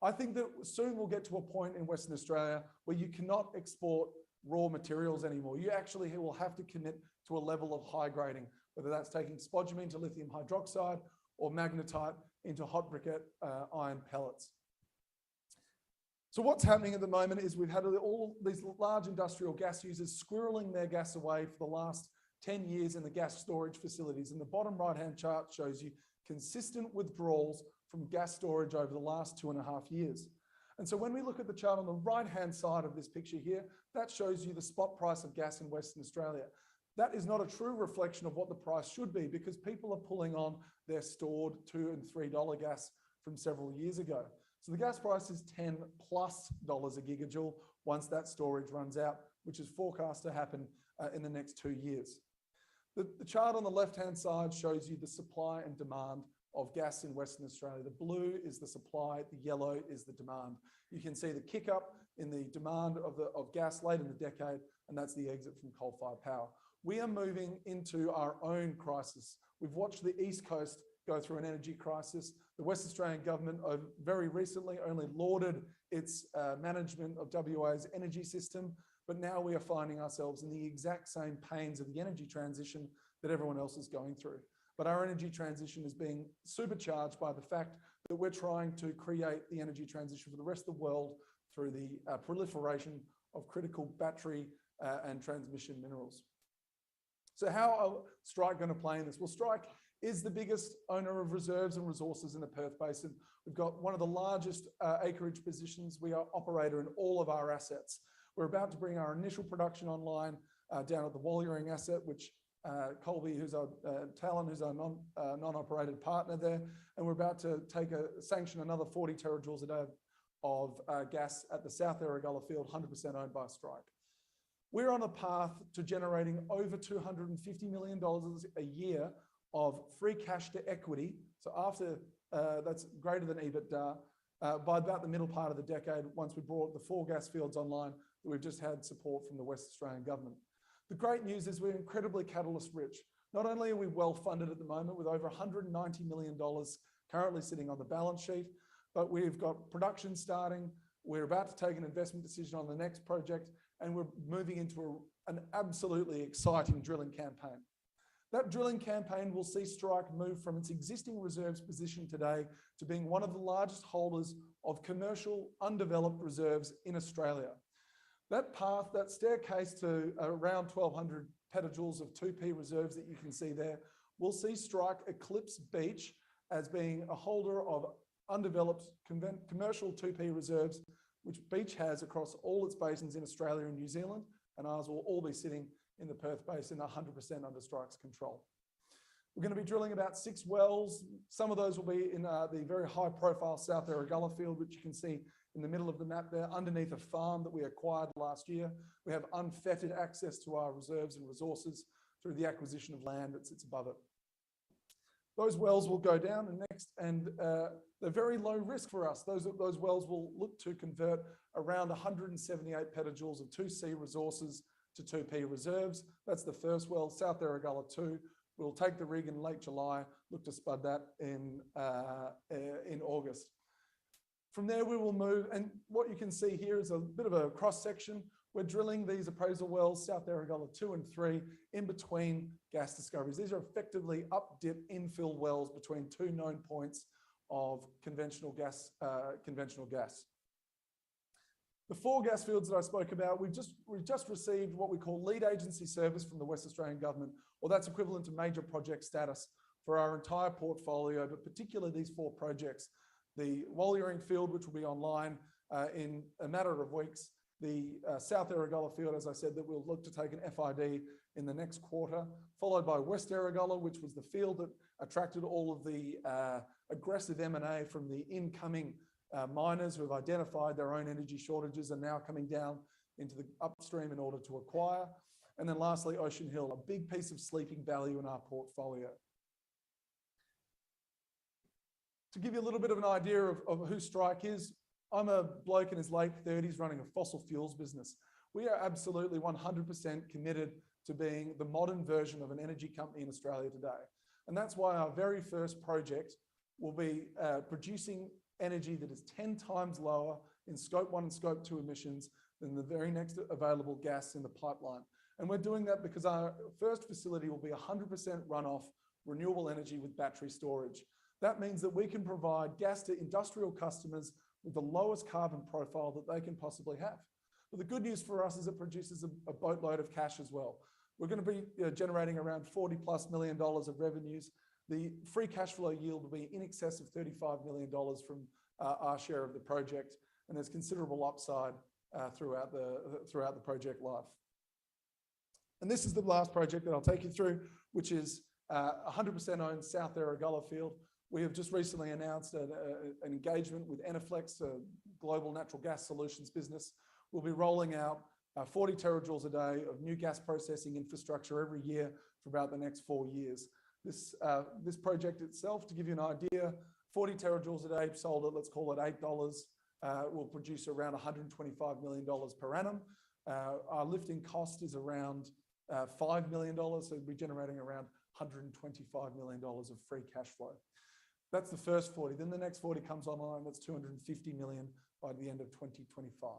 I think that soon we'll get to a point in Western Australia where you cannot export raw materials anymore. You actually will have to commit to a level of high grading, whether that's taking spodumene to lithium hydroxide or magnetite into hot briquette iron pellets. So what's happening at the moment is we've had all these large industrial gas users squirreling their gas away for the last 10 years in the gas storage facilities. And the bottom right-hand chart shows you consistent withdrawals from gas storage over the last 2.5 years. And so when we look at the chart on the right-hand side of this picture here, that shows you the spot price of gas in Western Australia. That is not a true reflection of what the price should be, because people are pulling on their stored $2 and $3 gas from several years ago. So the gas price is $10+ a gigajoule once that storage runs out, which is forecast to happen in the next 2 years. The chart on the left-hand side shows you the supply and demand of gas in Western Australia. The blue is the supply, the yellow is the demand. You can see the kick up in the demand of gas late in the decade, and that's the exit from coal-fired power. We are moving into our own crisis. We've watched the East Coast go through an energy crisis. The West Australian government very recently only lauded its management of WA's energy system, but now we are finding ourselves in the exact same pains of the energy transition that everyone else is going through. But our energy transition is being supercharged by the fact that we're trying to create the energy transition for the rest of the world through the proliferation of critical battery and transmission minerals. So how are Strike going to play in this? Well, Strike is the biggest owner of reserves and resources in the Perth Basin. We've got one of the largest acreage positions. We are operator in all of our assets. We're about to bring our initial production online down at the Walyering asset, which Colby, who's our Talon, who's our non-operated partner there, and we're about to sanction another 40 terajoules a day of gas at the South Erregulla field, 100% owned by Strike. We're on a path to generating over $250 million a year of free cash to equity. So after that's greater than EBITDA by about the middle part of the decade, once we brought the 4 gas fields online, we've just had support from the West Australian government. The great news is we're incredibly catalyst rich. Not only are we well funded at the moment with over $190 million currently sitting on the balance sheet, but we've got production starting. We're about to take an investment decision on the next project, and we're moving into an absolutely exciting drilling campaign. That drilling campaign will see Strike move from its existing reserves position today to being one of the largest holders of commercial undeveloped reserves in Australia. That path, that staircase to around 1,200 petajoules of 2P reserves that you can see there, will see Strike eclipse Beach as being a holder of undeveloped commercial 2P reserves, which Beach has across all its basins in Australia and New Zealand, and ours will all be sitting in the Perth Basin 100% under Strike's control. We're going to be drilling about 6 wells. Some of those will be in the very high profile South Erregulla field, which you can see in the middle of the map there, underneath a farm that we acquired last year. We have unfettered access to our reserves and resources through the acquisition of land that sits above it. Those wells will go down and they're very low risk for us. Those wells will look to convert around 178 petajoules of 2C resources to 2P reserves. That's the first well, South Erregulla 2. We'll take the rig in late July, look to spud that in August. From there, we will move, and what you can see here is a bit of a cross section. We're drilling these appraisal wells, South Erregulla 2 and 3, in between gas discoveries. These are effectively up-dip infill wells between 2 known points of conventional gas. The 4 gas fields that I spoke about, we've just received what we call lead agency service from the West Australian government, or that's equivalent to major project status for our entire portfolio, but particularly these 4 projects. The Walyering field, which will be online in a matter of weeks, the South Erregulla field, as I said, that we'll look to take an FID in the next quarter, followed by West Erregulla, which was the field that attracted all of the aggressive M&A from the incoming miners who have identified their own energy shortages and now coming down into the upstream in order to acquire. And then lastly, Ocean Hill, a big piece of sleeping value in our portfolio. To give you a little bit of an idea of who Strike is, I'm a bloke in his late 30s running a fossil fuels business. We are absolutely 100% committed to being the modern version of an energy company in Australia today. And that's why our very first project will be producing energy that is 10 times lower in Scope 1 and Scope 2 emissions than the very next available gas in the pipeline. And we're doing that because our first facility will be 100% runoff renewable energy with battery storage. That means that we can provide gas to industrial customers with the lowest carbon profile that they can possibly have. But the good news for us is it produces a boatload of cash as well. We're going to be generating around $40+ million of revenues. The free cash flow yield will be in excess of $35 million from our share of the project, and there's considerable upside throughout the project life. And this is the last project that I'll take you through, which is 100% owned South Erregulla field. We have just recently announced an engagement with Enerflex, a global natural gas solutions business. We'll be rolling out 40 terajoules a day of new gas processing infrastructure every year for about the next 4 years. This project itself, to give you an idea, 40 terajoules a day sold at, let's call it $8, will produce around $125 million per annum. Our lifting cost is around $5 million, so we'll be generating around $125 million of free cash flow. That's the first 40. Then the next 40 comes online. That's $250 million by the end of 2025.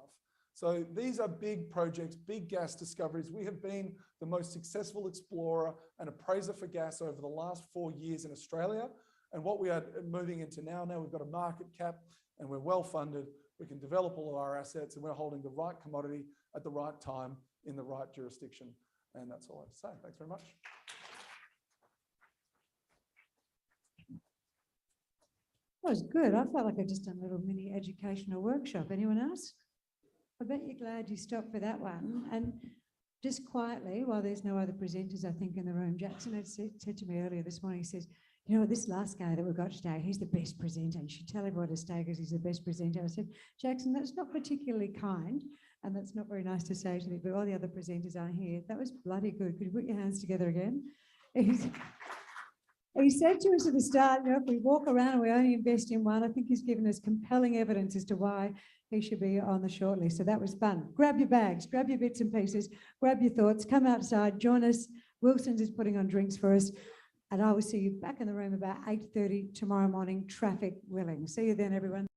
So these are big projects, big gas discoveries. We have been the most successful explorer and appraiser for gas over the last 4 years in Australia. And what we are moving into now we've got a market cap and we're well funded. We can develop all of our assets and we're holding the right commodity at the right time in the right jurisdiction. And that's all I have to say. Thanks very much. That was good. I felt like I'd just done a little mini educational workshop. Anyone else? I bet you're glad you stopped for that one. And just quietly, while there's no other presenters, I think, in the room, Jackson had said to me earlier this morning, he says, you know, this last guy that we've got today, he's the best presenter. You should tell everyone to stay because he's the best presenter. I said, Jackson, that's not particularly kind, and that's not very nice to say to me, but all the other presenters are here. That was bloody good. Could you put your hands together again? He said to us at the start, you know, if we walk around and we only invest in one, I think he's given us compelling evidence as to why he should be on the shortlist. So that was fun. Grab your bags, grab your bits and pieces, grab your thoughts, come outside, join us. Wilson's is putting on drinks for us. And I will see you back in the room about 8:30 tomorrow morning, traffic willing. See you then, everyone.